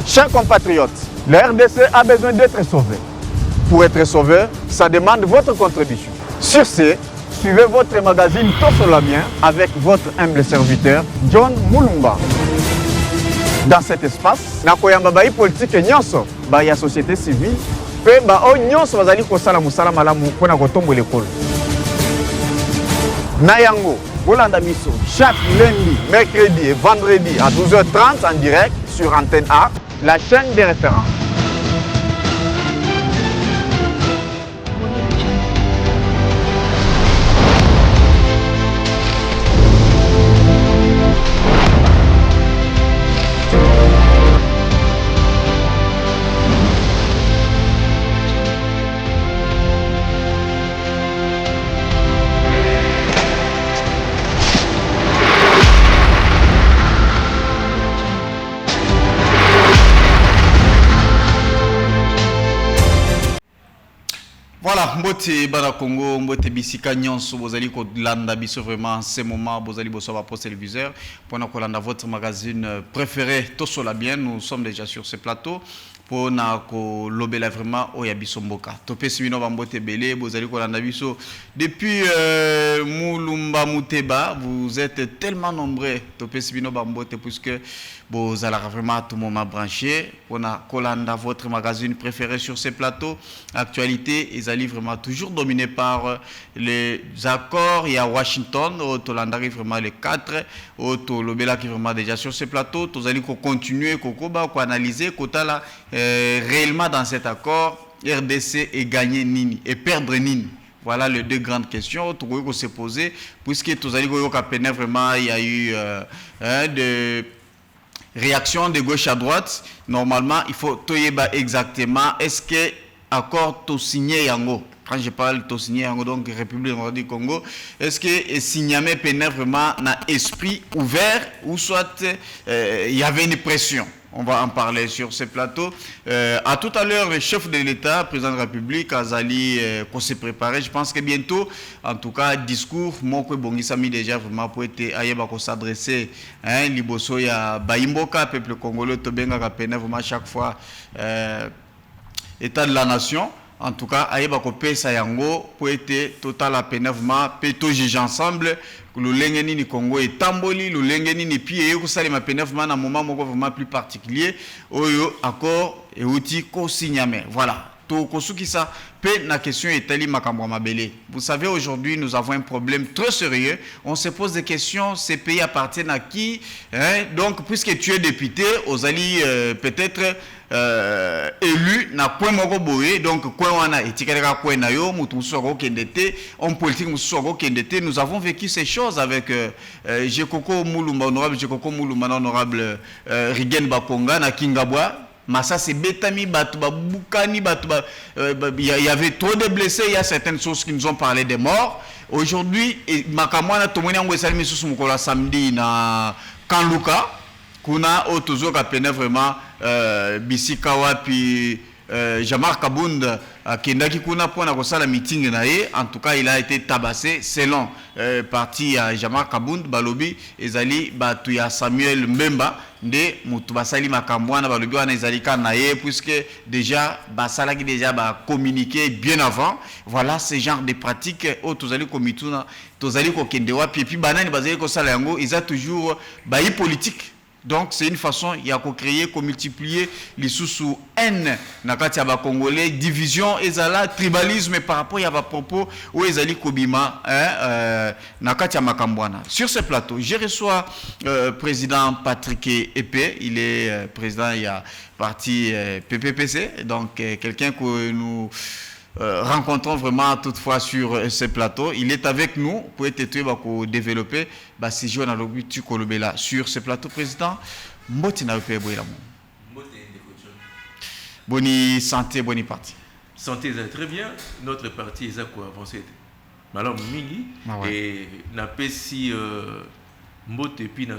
Chers compatriotes, la RDC a besoin d'être sauvée. Pour être sauvé, ça demande votre contribution. Sur ce, suivez votre magazine Tossolamien avec votre humble serviteur John Mulumba. Dans cet espace, nakoyamba bayi politique nyonso, bayi société civile, pe ba o nyonso bazali kosala musala malamu pona kotombola ekolo. Nayango, bolanda biso chaque lundi, mercredi et vendredi à 12h30 en direct sur Antenne A, la chaîne des références. Voilà, mbote bana Congo, mbote bisika nyonso bozali ko landa biso vraiment ce moment bozali boso ba post téléviseur pour ko landa votre magazine préféré Tossolamien. Nous sommes déjà sur ce plateau pour na ko lobela vraiment oya biso mboka. Topesi bino ba mbote belé bozali ko landa biso depuis Mulumba Muteba, vous êtes tellement nombreux topesi bino ba mbote puisque vous allez vraiment tout moment branché on a kolanda votre magazine préféré sur ce plateau. Actualité ils allaient vraiment toujours dominé par les accords. Il y a Washington au Tolanda vraiment les 4 au Tolobela qui vraiment déjà sur ce plateau. Vous allez continuer kokoba ko analyser kotala réellement dans cet accord RDC et gagner nini et perdre nini. Voilà les deux grandes questions que se poser puisque vous allez vraiment il y a eu de réaction de gauche à droite. Normalement, il faut toyeba exactement est-ce que accord tout signé yango. Quand je parle tout signé yango donc République du Congo, est-ce que signamé pénètre vraiment na esprit ouvert ou soit il y avait une pression? On va en parler sur ce plateau. À tout à l'heure, le chef de l'État, président de la République, Azali, qu'on s'est préparé. Je pense que bientôt, en tout cas, discours, moi, que Bongisami déjà vraiment pour être aïeba qu'on s'adresser, hein, Liboso ya Baimboka, peuple congolais, Tobenga Kapena, vraiment chaque fois, État de la nation. En tout cas, aïeba qu'on paye ça yango pour être total à peine vraiment, péto juge ensemble. Le lengeni ni Congo et tamboli, le lengeni ni pied et ça les ma peine vraiment un moment vraiment plus particulier. Oyo accord et outil co-signamé. Voilà. Ça, la question est telle mabele. Vous savez, aujourd'hui, nous avons un problème très sérieux. On se pose des questions, ces pays appartiennent à qui, hein? Donc, puisque tu es député, aux alliés peut-être élu, na point moko boye, donc quoi on a étiqueté quoi na yo, mutusoro kendete, en politique mutusoro kendete. Nous avons vécu ces choses avec Jekoko Mulumba honorable, Jekoko Mulumba honorable Rigen Bakonga na Kingabwa. Mais ça c'est bétami batouba boukani batouba. Il y avait trop de blessés. Il y a certaines sources qui nous ont parlé des morts. Aujourd'hui, makamwana tomoni yango esali misusu mukola samedi na Kanluka. Kuna otozo kapene vraiment bisika wapi Jamar Kabound kendaki kuna pona kosala meeting na ye. En tout cas, il a été tabassé selon parti à Jamar Kabound balobi ezali batu ya Samuel Mbemba de mutu basali makambwana balobi wana ezali kana ye puisque déjà basala qui déjà ba communiquer bien avant. Voilà ce genre de pratiques au tozali komituna tozali ko kende wapi puis banani bazali ko sala yango ils a toujours bayi politique. Donc c'est une façon il y a qu'on créer qu'on multiplier les sous haine nakati ya congolais division ezala tribalisme par rapport à propos où ezali kobima nakati ya makambwana. Sur ce plateau je reçois président Patrick Epé, il est président il y a parti PPPC, donc quelqu'un que nous rencontrons vraiment toutefois sur ce plateau. Il est avec nous pour être développer si je na sur ce plateau. Président Mboti na pe boyamo. Boni santé, boni parti. Santé très bien, notre parti est à quoi avancer. Alors mingi et na pesi Mbote puis na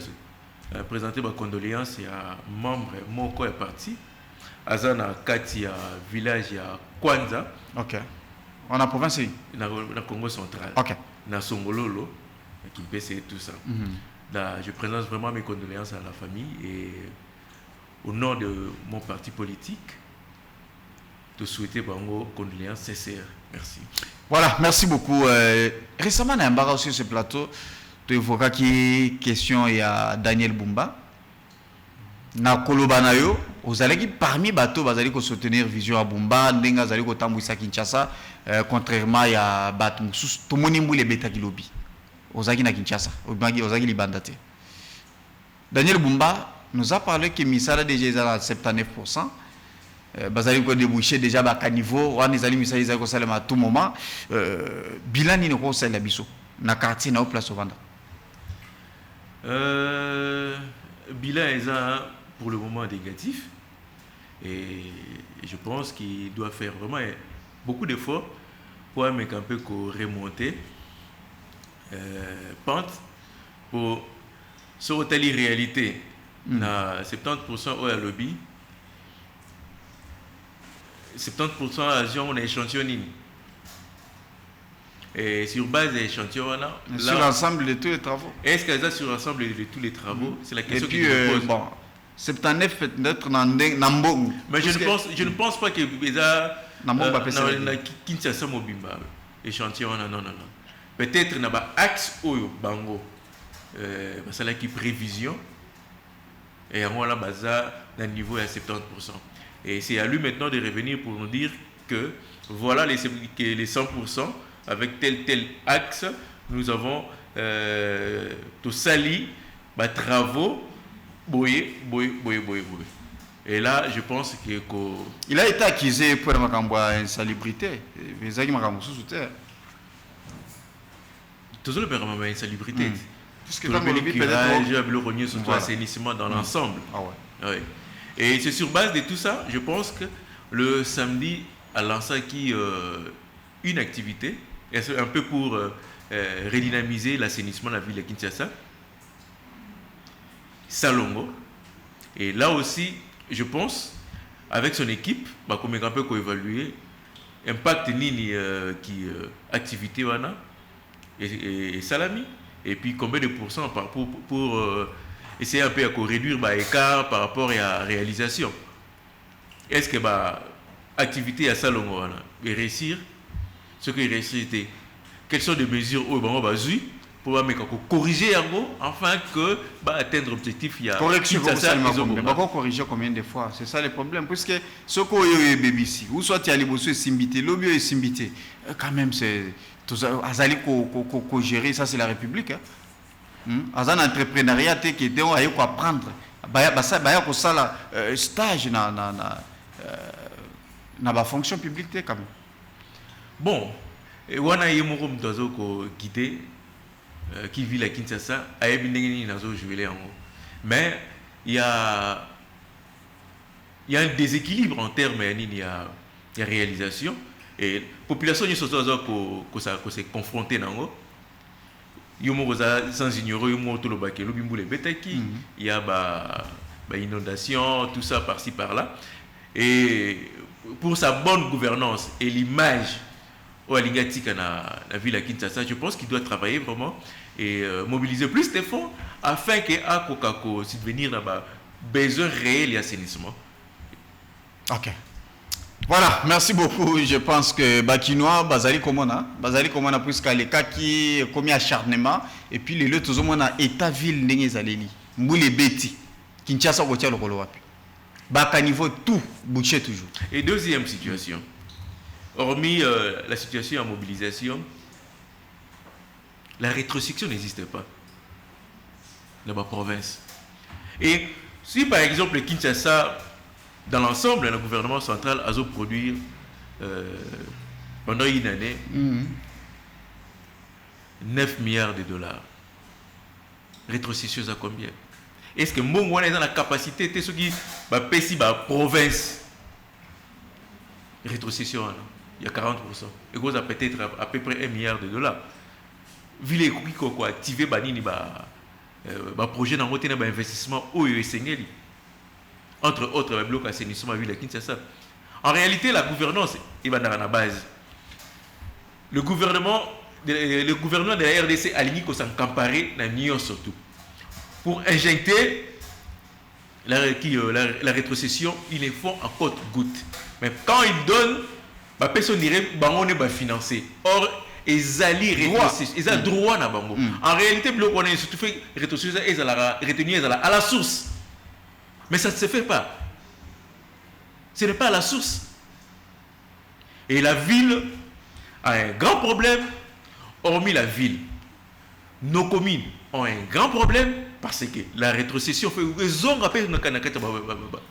présenter ma condoléance à membre moko est parti azana kati ya village ya Kwanza. OK. On a province na Congo central. OK. Na Songololo qui et tout ça. Je présente vraiment mes condoléances à la famille et au nom de mon parti politique, te souhaiter bango condoléances sincères. Merci. Voilà, merci beaucoup. Récemment, on a embarqué sur ce plateau, tu évoquais qui question il y a Daniel Bumba. Na kolobana yo, ozalaki parmi bateau bazali ko soutenir vision à Bumba, ndenga zali ko tambwisa Kinshasa, contrairement à bateau mususu tomoni mbule betaki lobi. Ozaki na Kinshasa, ozaki libanda te. Daniel Bumba nous a parlé que misala déjà à 79%. Bazali ko déboucher déjà ba caniveau, wana ezali misala ezali ko salema à tout moment. Bilan ni ko sala biso na quartier na place ovanda. Bilan est pour le moment négatif et je pense qu'il doit faire vraiment beaucoup d'efforts pour un mec un peu remonter pente pour se retenir réalité. Na 70% au lobby, 70% à on a échantillonné. Et sur base des échantillons, sur l'ensemble de tous les travaux. Est-ce qu'elles sont sur l'ensemble de tous les travaux? C'est la question qui me pose. Bon, 79 peut-être Nambong. Mais je ne pense pas que Kinshasa Mobimba échantillon non. Peut-être na ba axe oyo bango c'est là qui prévision et on a baza d'un niveau à 70%. Et c'est à lui maintenant de revenir pour nous dire que voilà les 100% avec tel axe nous avons tout sali travaux boyé. Et là je pense que il a été accusé pour la insalubrité. Les agents makambo sous terre. Toujours le permis d'insalubrité. Puisque le curage, le rogné surtout assainissement dans l'ensemble. Ah ouais. Ouais. Et c'est sur base de tout ça, je pense que le samedi a lancé une activité, un peu pour redynamiser l'assainissement de la ville de Kinshasa, Salongo. Et là aussi, je pense, avec son équipe, comme un peu évaluer l'impact nini qui activité wana et salami. Et puis combien de pourcents pour essayer un peu à réduire l'écart par rapport à la réalisation. Est-ce que l'activité à Salongo et réussir ce que réussir était? Quelles sont les mesures où on va pour corriger afin que atteindre l'objectif? Il y a correction corriger combien de fois? C'est ça le problème, puisque ce qu'on est BBC ou soit tu as les besoins simbité, l'objet est simbité, quand même c'est azali ko gérer, ça c'est la République. Azan entrepreneuriat qui est on a apprendre baya ko sala stage na ba fonction publique quand même. Bon, wana yemoko mtozo ko guider qui vit à Kinshasa ayebi ndenge nazo jouer en haut. Mais il y a un déséquilibre en termes il y a réalisation. Et la population est s'est confrontée à sans ignorer il y a inondation, tout ça par-ci par-là. Et pour sa bonne gouvernance et l'image au Alingatika na la ville à Kinshasa, je pense qu'il doit travailler vraiment et mobiliser plus de fonds afin que à Kokako subvenir à besoin réel et assainissement. Ok. Voilà, merci beaucoup. Je pense que Bakinois, Bazali Komona, puisque les cas qui commis acharnement, et puis les lieux, tout le monde a état-ville, Nengezaleli, Moule Beti, Kinshasa, Wotia, le Kolowapi. Baka niveau tout, bouché toujours. Et deuxième situation, hormis la situation en mobilisation, la rétrocession n'existe pas dans ma province. Et si par exemple Kinshasa, dans l'ensemble, le gouvernement central a produit pendant une année 9 milliards de dollars. Rétrocession à combien? Est-ce que Mongwana est dans la capacité de ce qui va passer la province? Rétrocession, il y a 40%. Et vous avez peut-être à peu près 1 milliard de dollars. Ville qui a activé le projet d'investissement au USNL. Entre autres, le bloc assainissement ville de Kinshasa. En réalité, la gouvernance est dans la base. Le gouvernement de la RDC a ligné qu'on s'en comparait dans l'Union surtout. Pour injecter la rétrocession, ils les font à compte-goutte. Mais quand ils donnent, la personne dirait on est financé. Or, ils allaient rétrocession, ils ont droit à bango. En réalité, on a surtout fait rétrocession, ils ont retenu à la source. Mais ça ne se fait pas. Ce n'est pas à la source. Et la ville a un grand problème, hormis la ville. Nos communes ont un grand problème parce que la rétrocession fait que les gens rappellent nos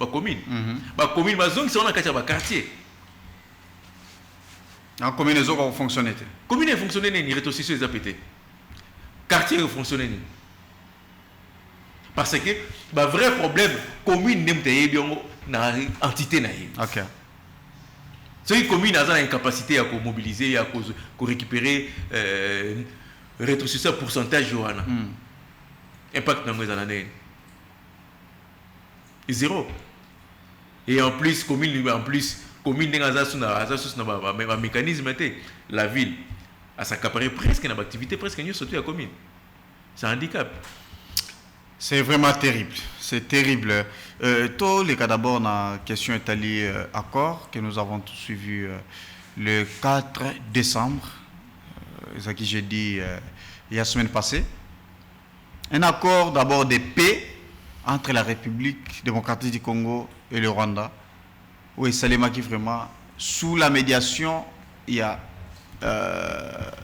communes. Les communes, les zones sont dans le quartier. En commune, les autres ont fonctionné. Commune a fonctionné, la rétrocession est pété. Quartier a fonctionné. Parce que le vrai problème, commune n'est pas une entité. Ok. C'est une commune a une incapacité à mobiliser, à récupérer rétrocession pourcentage Johanna. Impact dans les années. Et zéro. Et en plus, commune un mécanisme, la ville a s'accaparer presque une activité, presque une surtout la commune. C'est un handicap. C'est vraiment terrible. C'est terrible. Tous les cas d'abord, la question est allée accord que nous avons tous suivi le 4 décembre. C'est ce que j'ai dit la semaine passée. Un accord d'abord de paix entre la République démocratique du Congo et le Rwanda. Oui, Salema qui vraiment, sous la médiation, il y a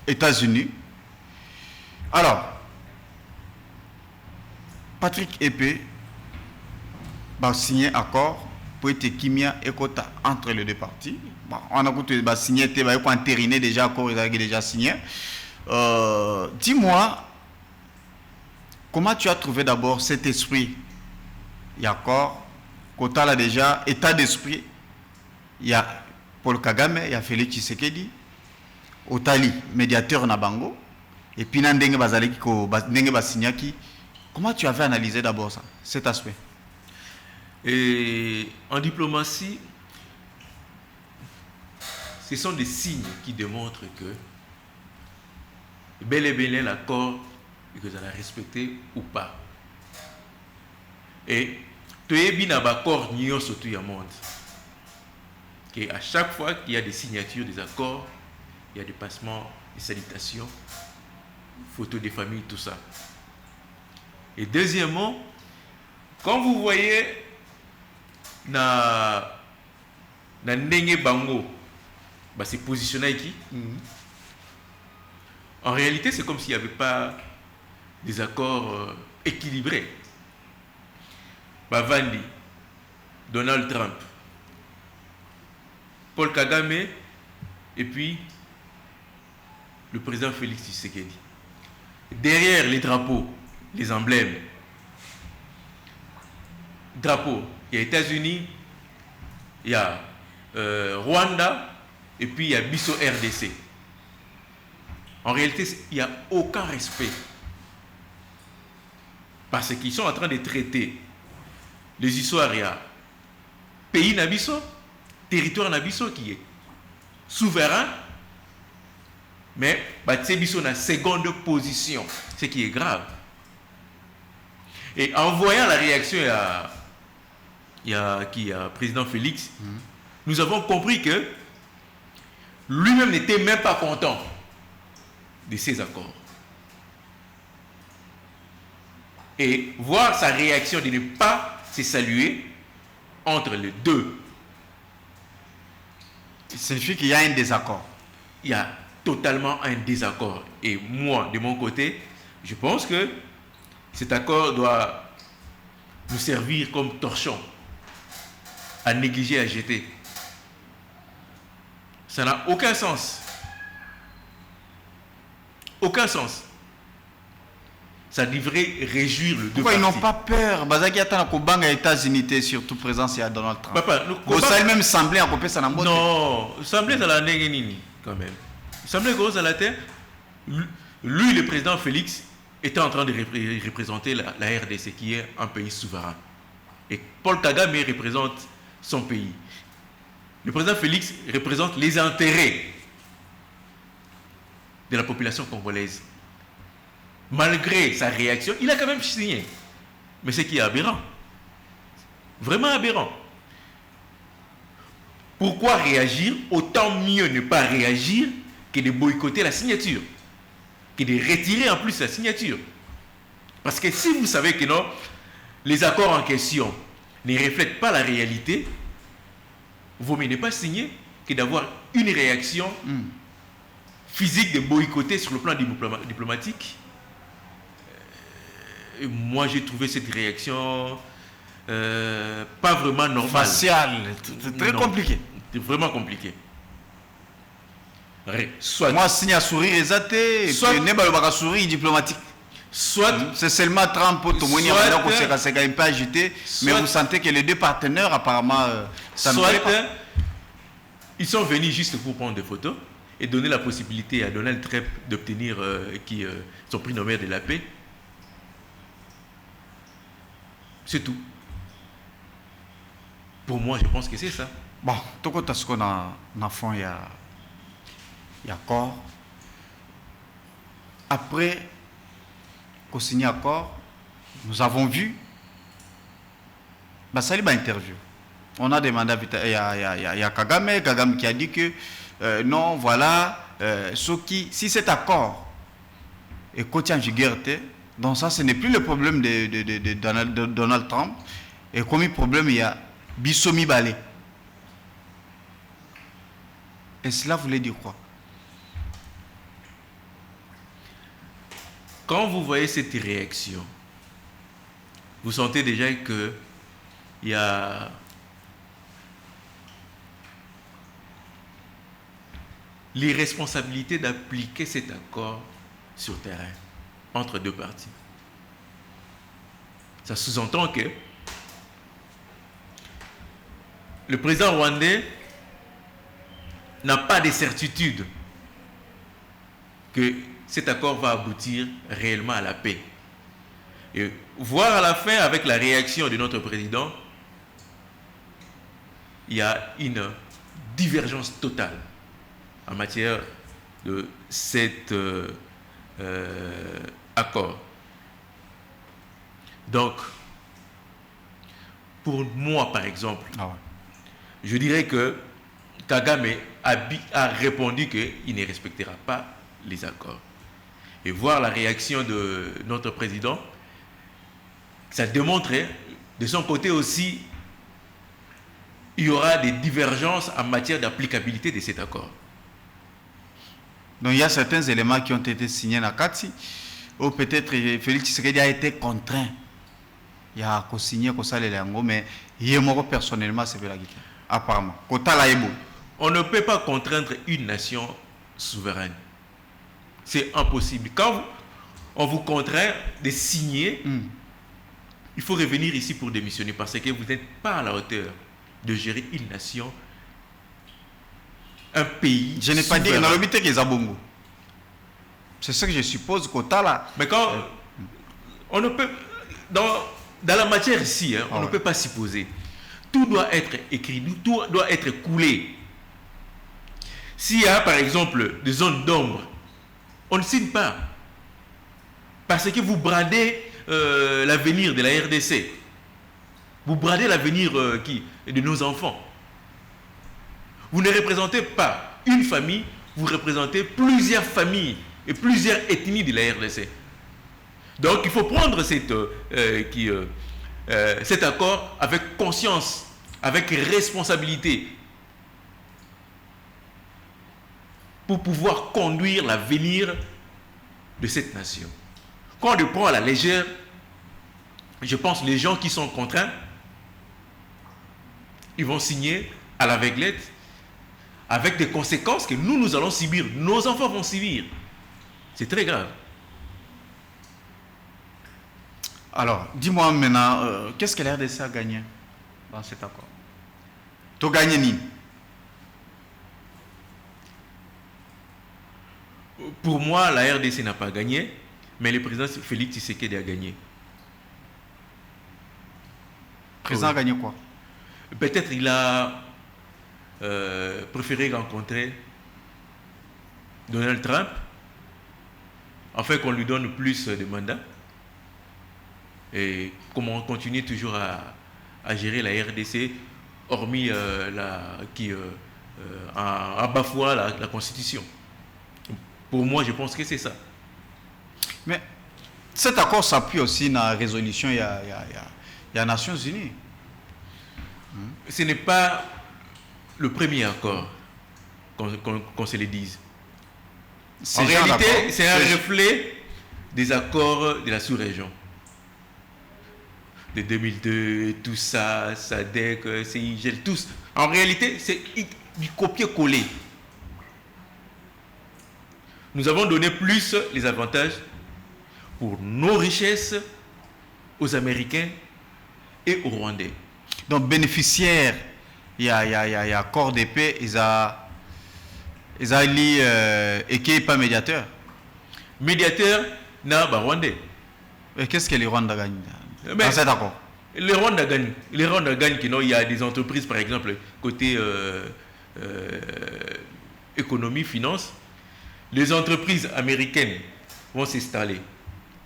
États-Unis. Alors, Patrick Epé va signer un accord pour être Kimia et Kota entre les deux parties. Bon, on a signé, il va entériner déjà accord, il a déjà signé. Dis-moi, comment tu as trouvé d'abord cet esprit? Il y a accord, Kota là déjà, état d'esprit. Il y a Paul Kagame, il y a Félix Tshisekedi, Otali, médiateur Nabango, et puis Nandenge Bazaleki, Nandenge Basinyaki. Comment tu avais analysé d'abord ça, cet aspect? Et en diplomatie, ce sont des signes qui démontrent que bel et bien l'accord et que vous allez respecter ou pas. Et tu es bien d'accord, nous surtout au monde. Et à chaque fois qu'il y a des signatures des accords, il y a des passements, des salutations, photos des familles, tout ça. Et deuxièmement, quand vous voyez na ndenge bango c'est positionné ici, en réalité c'est comme s'il n'y avait pas des accords équilibrés. Bavandi, Donald Trump, Paul Kagame et puis le président Félix Tshisekedi. Derrière les drapeaux, les emblèmes, drapeaux, il y a États-Unis, il y a Rwanda et puis il y a Bisso RDC. En réalité, il n'y a aucun respect parce qu'ils sont en train de traiter les histoires. Il y a pays Nabiso, territoire Nabiso qui est souverain, mais c'est Bisso dans la seconde position, ce qui est grave. Et en voyant la réaction il y a président Félix, nous avons compris que lui-même n'était même pas content de ces accords. Et voir sa réaction de ne pas se saluer entre les deux. Ça signifie qu'il y a un désaccord. Il y a totalement un désaccord. Et moi, de mon côté, je pense que cet accord doit nous servir comme torchon à négliger, à jeter. Ça n'a aucun sens. Aucun sens. Ça devrait réjouir le deux parties. Pourquoi ils n'ont pas peur? Bazaki attend que Banga États-Unis surtout présence il y a Donald Trump. Papa, ça même semblé à couper ça dans le non, semblé à la négenini quand même. Semblé que à la terre. Lui, le président Félix, était en train de représenter la RDC qui est un pays souverain. Et Paul Kagame représente son pays. Le président Félix représente les intérêts de la population congolaise. Malgré sa réaction, il a quand même signé. Mais ce qui est aberrant, Vraiment aberrant. Pourquoi réagir? Autant mieux ne pas réagir que de boycotter la signature, que de retirer en plus la signature. Parce que si vous savez que non, les accords en question ne reflètent pas la réalité, vaut mieux ne pas signer que d'avoir une réaction physique de boycotter sur le plan diplomatique. Moi, j'ai trouvé cette réaction pas vraiment normale. Facial, c'est très compliqué. C'est vraiment compliqué. Soit moi, signe à sourire et soit ne pas sourire diplomatique. Soit c'est seulement Trump pour tout le monde, c'est un peu agité, mais vous sentez que les deux partenaires apparemment ça ne plaît pas. Ils sont venus juste pour prendre des photos et donner la possibilité à Donald Trump d'obtenir son prix Nobel de la paix. C'est tout. Pour moi, je pense que c'est ça. Bon, tout ce qu'on a dans fond, il y a accord. Après qu'on signe accord, nous avons vu ça une interview. On a demandé il y a Kagame qui a dit que non, voilà, si cet accord est coté en vigueur, donc ça, ce n'est plus le problème de Donald Trump. Et comme problème, il y a Bissomi Balé. Et cela voulait dire quoi? Quand vous voyez cette réaction, vous sentez déjà que il y a l'irresponsabilité d'appliquer cet accord sur terrain entre deux parties. Ça sous-entend que le président rwandais n'a pas de certitude que cet accord va aboutir réellement à la paix. Et voir à la fin, avec la réaction de notre président, il y a une divergence totale en matière de cet accord. Donc, pour moi, par exemple, je dirais que Kagame a répondu qu'il ne respectera pas les accords. Et voir la réaction de notre président, ça démontrait de son côté aussi, il y aura des divergences en matière d'applicabilité de cet accord. Donc il y a certains éléments qui ont été signés dans Kati, ou peut-être Félix Tshisekedi a été contraint. Il y a co-signé, mais il personnellement, c'est la guitare. Apparemment. On ne peut pas contraindre une nation souveraine. C'est impossible. Quand on vous contraint de signer, il faut revenir ici pour démissionner parce que vous n'êtes pas à la hauteur de gérer une nation, un pays. Je n'ai pas dit que l'obité que Zabongo. C'est ce que je suppose qu'au là. Mais quand on ne peut dans la matière ici, on ne peut pas s'y poser. Tout doit être écrit, tout doit être coulé. S'il y a par exemple des zones d'ombre, on ne signe pas. Parce que vous bradez l'avenir de la RDC. Vous bradez l'avenir de nos enfants. Vous ne représentez pas une famille, vous représentez plusieurs familles et plusieurs ethnies de la RDC. Donc il faut prendre cet accord avec conscience, avec responsabilité, pour pouvoir conduire l'avenir de cette nation. Quand on le prend à la légère, je pense que les gens qui sont contraints, ils vont signer à l'aveuglette avec des conséquences que nous allons subir, nos enfants vont subir. C'est très grave. Alors, dis-moi maintenant, qu'est-ce que la RDC a gagné dans cet accord? Tu as gagné ni? Pour moi, la RDC n'a pas gagné, mais le président Félix Tshisekedi a gagné. Le président a gagné quoi? Peut-être il a préféré rencontrer Donald Trump afin qu'on lui donne plus de mandats et comment continuer toujours à gérer la RDC, hormis en bafouant la Constitution. Pour moi, je pense que c'est ça. Mais cet accord s'appuie aussi dans la résolution il y a Nations Unies. Ce n'est pas le premier accord qu'on se le dise. En réalité, c'est un reflet des accords de la sous-région. De 2002, tout ça, SADC, CIGL, tous. En réalité, c'est du copier-coller. Nous avons donné plus les avantages pour nos richesses aux Américains et aux Rwandais. Donc, bénéficiaires, il y a accord de paix, ils ont li et qui n'est pas médiateur. Médiateur, n'a pas Rwandais. Et qu'est-ce que les Rwandais gagnent dans cet accord? Les Rwandais gagnent. Les Rwandais gagnent qu'il y a des entreprises, par exemple, côté économie, finance. Les entreprises américaines vont s'installer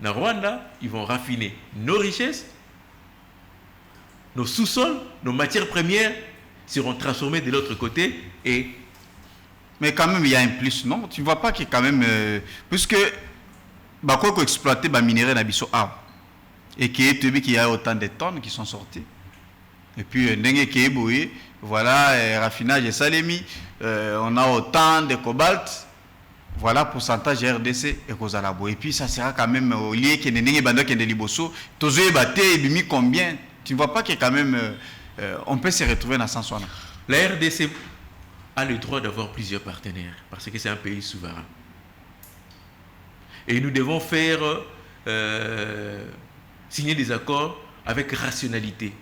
dans Rwanda, ils vont raffiner nos richesses, nos sous-sols, nos matières premières seront transformées de l'autre côté et... Mais quand même, il y a un plus, non? Tu ne vois pas qu'il y a quand même... puisque, quoi qu'on exploite, minerai n'abisso A. Et qu'il y a autant de tonnes qui sont sorties. Et puis, voilà, raffinage et salémi, on a autant de cobalt. Voilà, pourcentage RDC et Kozalabo. Et puis, ça sera quand même au lieu qu'il y ait des bandes qui sont liboso. Tous les bâtés, et combien? Tu ne vois pas qu'il y a quand même... on peut se retrouver dans ce sens-là. La RDC a le droit d'avoir plusieurs partenaires parce que c'est un pays souverain. Et nous devons faire signer des accords avec rationalité.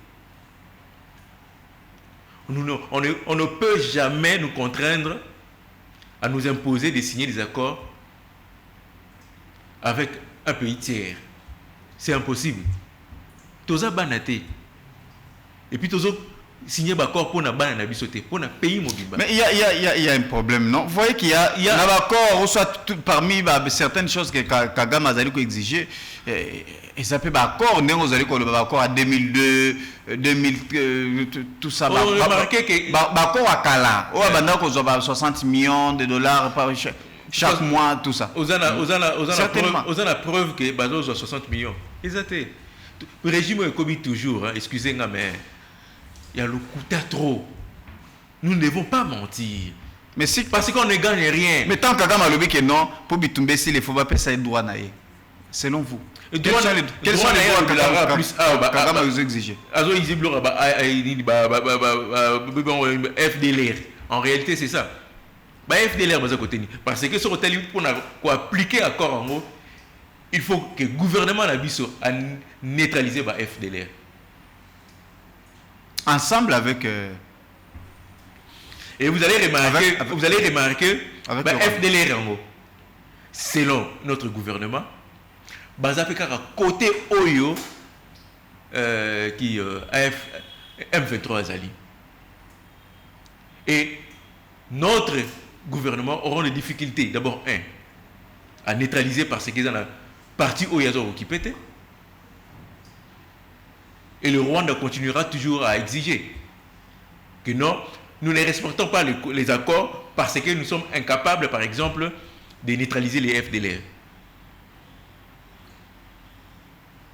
On ne peut jamais nous contraindre à nous imposer de signer des accords avec un pays tiers. C'est impossible. Toza banaté. Et puis tozo signer un accord pour na bana bisoté pour na pays mobile. Mais il y a un problème, non? Vous voyez qu'il y a un accord, soit parmi certaines choses que Kagame a exigé, et ça peut être accord, nous allons accord à 2002, 2000, tout ça. On remarquait que accord à Kala, on a 60 millions de dollars chaque mois, tout ça. Aux la preuve que Bazo a 60 millions. Exact. Le régime est commis toujours, excusez-moi, mais il y a le coût trop. Nous ne devons pas mentir. Mais si, parce qu'on ne gagne rien. Mais tant que Kagame a dit que non, pour Bitumbe, s'il ne faut pas payer ça, droit naïe. Selon vous. Quels sont les droits que Kagame a exigé? FDLR. En réalité, c'est ça. FDLR, parce que ce hôtel, pour appliquer l'accord en haut, il faut que le gouvernement a neutralisé le FDLR. Ensemble avec... Et vous allez remarquer, FDLR en haut, selon notre gouvernement, Bazafeka côté Oyo qui M23 Azali. Et notre gouvernement aura des difficultés. D'abord, à neutraliser parce qu'ils ont la partie Oyazo qui pète. Et le Rwanda continuera toujours à exiger que non, nous ne respectons pas les accords parce que nous sommes incapables, par exemple, de neutraliser les FDLR.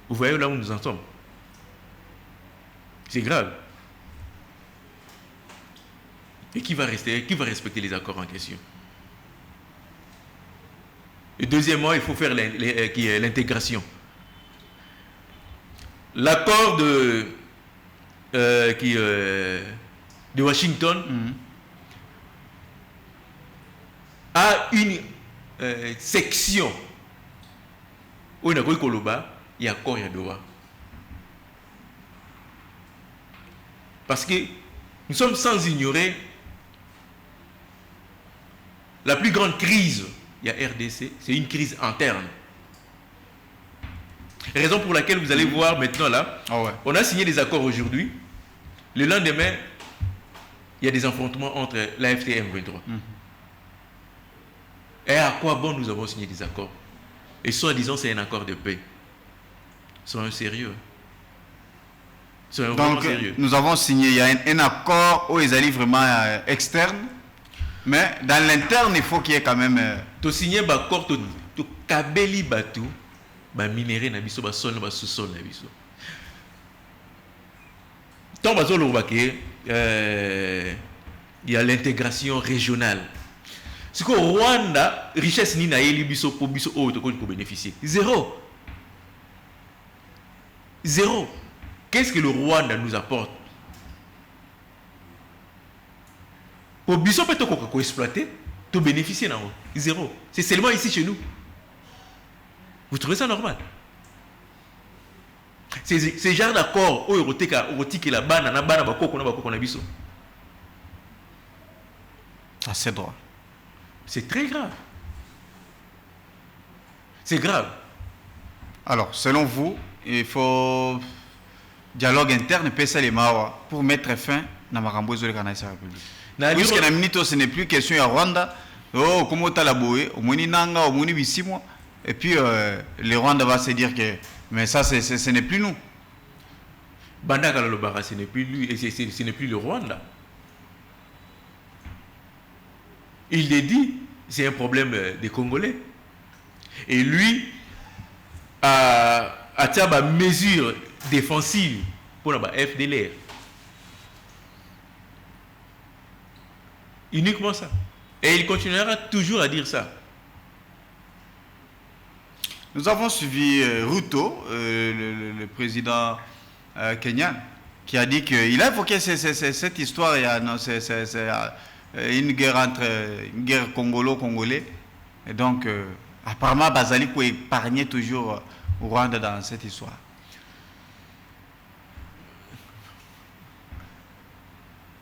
Vous voyez là où nous en sommes. C'est grave. Et qui va respecter les accords en question? Et deuxièmement, il faut faire l'intégration. L'accord de Washington a une section où il y a Koloba, il y a accord, il y a Doha. Parce que nous sommes sans ignorer la plus grande crise, il y a RDC, c'est une crise interne. Raison pour laquelle vous allez voir maintenant là, on a signé des accords aujourd'hui. Le lendemain, il y a des affrontements entre l'AFT et M23. Et à quoi bon nous avons signé des accords? Et soi-disant c'est un accord de paix. Soyons sérieux. Donc, nous avons signé, il y a un accord où ils allaient vraiment externe, mais dans l'interne, il faut qu'il y ait quand même... Tu signé un accord, tu kabeli batu, ba minéré na biso, ba sol, ba sous-sol na biso. Tant bazo le il y a l'intégration régionale. C'est que Rwanda, richesse ni na yeli biso pour biso o to ko bénéficier. Zéro. Zéro. Qu'est-ce que le Rwanda nous apporte? Pour biso peut ko exploiter, to bénéficier na zéro. C'est seulement ici chez nous. Vous trouvez ça normal? C'est genre d'accord au erotika la bana na bana bakoko na biso. Ah, c'est droit. C'est très grave. C'est grave. Alors, selon vous, il faut dialogue interne pour mettre fin à la République. Puisque la minute, ce n'est plus question à Rwanda. Oh, comment tu as la bouée, au moins Nanga, au moins 6 mois. Et puis, les Rwandais va se dire que mais ça, ce n'est plus nous. Bandaka Lobara, ce n'est plus lui, et ce n'est plus le Rwanda. Il le dit, c'est un problème des Congolais. Et lui a une mesure défensive pour la FDLR. Uniquement ça. Et il continuera toujours à dire ça. Nous avons suivi Ruto, le président kenyan, qui a dit qu'il a évoqué cette histoire. C'est une guerre congolo-congolais. Et donc, apparemment, Bazali peut épargner toujours Rwanda dans cette histoire.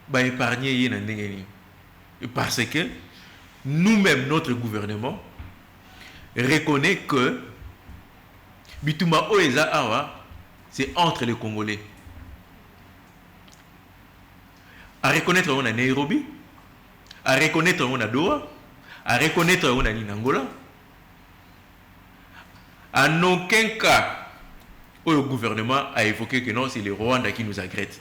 Bah, épargner, parce que nous-mêmes, notre gouvernement, reconnaît que Bituma Oeza Awa, c'est entre les Congolais. À reconnaître on a Nairobi, à reconnaître on a Doha, à reconnaître on a Angola. En aucun cas, le gouvernement a évoqué que non, c'est le Rwanda qui nous agresse.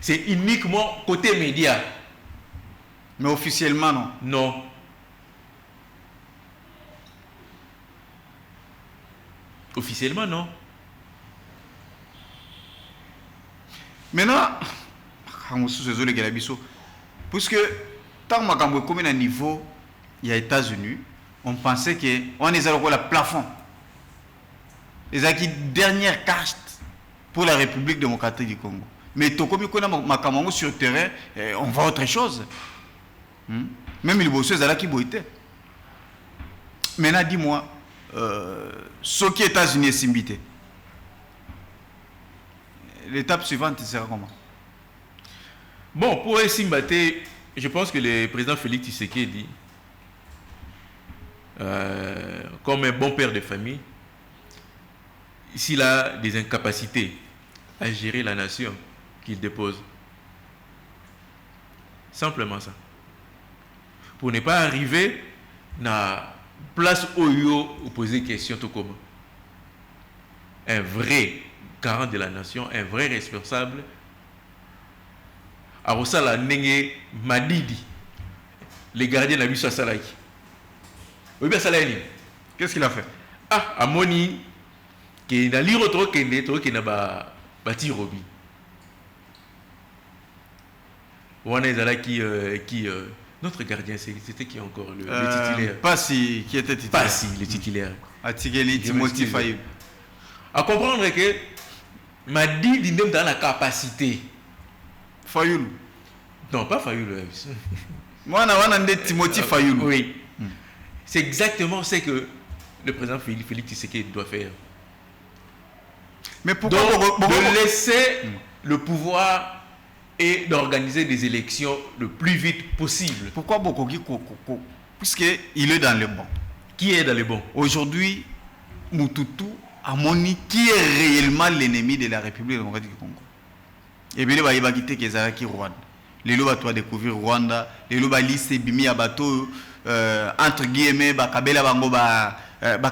C'est uniquement côté média. Mais officiellement, non. Non. Officiellement, non. Maintenant, puisque tant que comme à niveau, il y a États-Unis, on pensait qu'on est à la plafond. Les acquis dernière caste pour la République démocratique du Congo. Mais comme on a sur le terrain, on voit autre chose. Même les bosseux là qui boitaient. Maintenant, dis-moi, ce qui est États-Unis est simbité. L'étape suivante sera comment? Bon, pour Simbaté, je pense que le président Félix Tshisekedi, comme un bon père de famille, s'il a des incapacités à gérer la nation qu'il dépose, simplement ça. Pour ne pas arriver à la place où il faut poser question tout comme un vrai garant de la nation, un vrai responsable. À Rosala Nenge Madidi, les gardiens de la mission Salaki. Oui, bien Salaki. Qu'est-ce qu'il a fait? Ah, à Moni, qui a l'iro trop qui n'a pas bâti Robi. On est là qui notre gardien, c'était qui encore le titulaire? Passi, qui était titulaire. Passi, le titulaire. Atigeli, Timothy Fayou. À comprendre que Madidi n'est dans la capacité. Fayoulou. Non, pas Fayoulou. Moi, on a Timothy Fayoulou. Oui. C'est exactement ce que le président Félix Tshisekedi doit faire. Mais pourquoi de laisser le pouvoir et d'organiser des élections le plus vite possible. Pourquoi Bokogi puisqu'il est dans le bon. Qui est dans le bon? Aujourd'hui, Mututu a moni qui est réellement l'ennemi de la République démocratique du Congo. Et bien, il va quitter Kezaraki Rwanda. Les lois doivent découvrir Rwanda. Les lois lissent bimi à bateau entre guillemets bakabela bango ba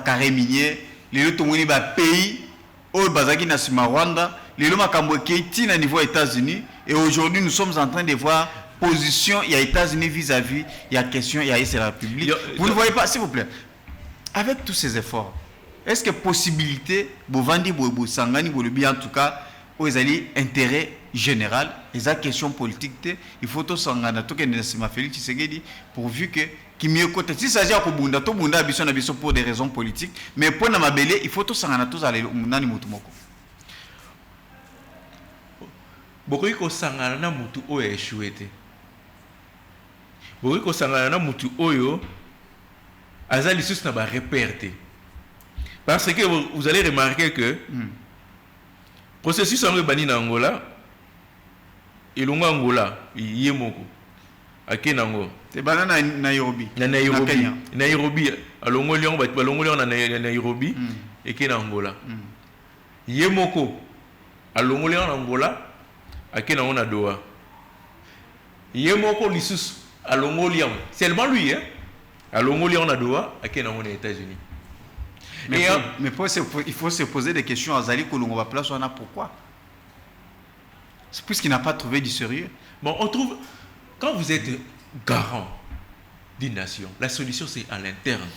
carré minier. Les lois tout ba pays au Bazaki Nasima Rwanda, les Lomakambo qui est à niveau États-Unis, et aujourd'hui nous sommes en train de voir position il y a États-Unis vis-à-vis, il y a question, il y a la République. Vous ne voyez pas, s'il vous plaît, avec tous ces efforts, est-ce que possibilité, Bovandi, Sangani, Bolobi, en tout cas, aux intérêt général, les questions politiques, il faut tout s'engager, tout que Félix Tshisekedi, pourvu que qui mieux côté si ça s'agit de Bunda, tout Bunda a besoin pour des raisons politiques, mais pour na mabélé, il faut tout s'engager tous aller nani mutumoko. Bokoyi ko sangana na mutu oyo échoué te. Bokoyi ko sangana na mutu oyo azali sus na ba repère te. Parce que vous allez remarquer que processus en bani na Angola ilunga Angola yemoko akenango te banana Nairobi na Nairobi alongo lion ba balongo lion na Nairobi ekena Angola yemoko alongo lion na Angola akenango na Doha yemoko lisus alongo lion seulement lui hein alongo lion na Doha akenango na États-Unis. Mais il faut se poser des questions à Zali Kolongo va place on a pourquoi? C'est puisqu'il n'a pas trouvé du sérieux. Bon, on trouve quand vous êtes garant d'une nation, la solution c'est à l'interne.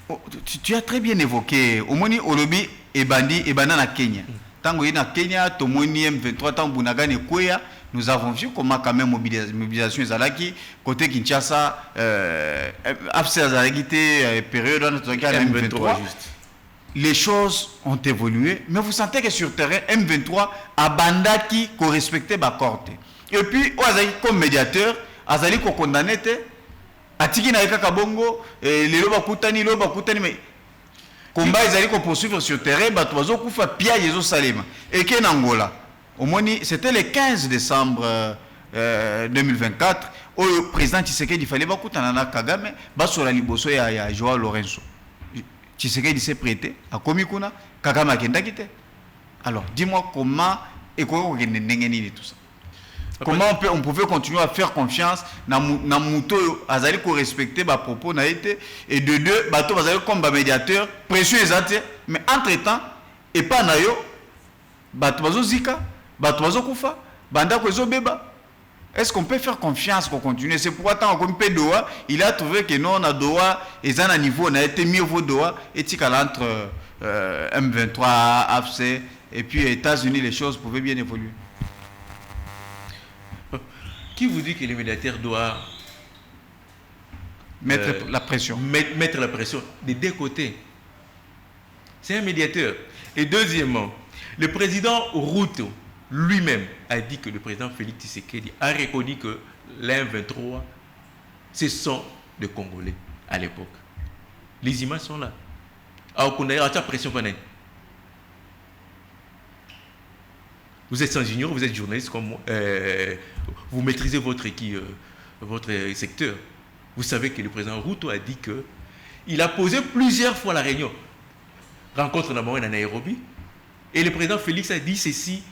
Oh, tu as très bien évoqué Omoni Olobi et Bandi et Banana Kenya. Tango na Kenya, Tomoni M23 tant Bunagane Kweya, nous avons vu comment quand même mobilisation Zalaki côté Kinshasa après Zalaki période M23 les choses ont évolué mais vous sentez que sur terrain M23 a bandaki ko respecter ba corte et puis Azali comme médiateur Azali ko condamné te atiki na kaka bongo lelo bakutani mais combat Azali ko poursuivre sur terrain bato bazo kufa pia yezo salema et que Angola c'était le 15 décembre 2024 où le président Tshisekedi fallait bakutana na Kagame basola liboso ya Joao Lorenzo. Tshisekedi s'est prêté à Komikuna, Kagame a kendaki te. Alors, dis-moi comment et comment tout ça. Comment on pouvait continuer à faire confiance na muto azali ko respecter ba propos na été et de deux bato bazali comme ba médiateur pression ezate mais entre-temps et pas na yo bato bazo zika bato bazo kufa banda ko ezobeba. Est-ce qu'on peut faire confiance pour continuer? C'est pourquoi tant qu'on peut Doha, il a trouvé que non, on a Doha, et ça, à niveau, on a été mieux au Doha, et entre M23, AFC, et puis États-Unis, les choses pouvaient bien évoluer. Qui vous dit que le médiateur doit mettre la pression? Mettre la pression des deux côtés. C'est un médiateur. Et deuxièmement, le président Ruto lui-même a dit que le président Félix Tshisekedi a reconnu que l'M23, ce sont des Congolais à l'époque. Les images sont là. Vous êtes ingénieur, vous êtes journaliste comme moi, vous maîtrisez votre secteur. Vous savez que le président Ruto a dit que il a posé plusieurs fois la réunion. Rencontre d'abord à Nairobi. Et le président Félix a dit ceci.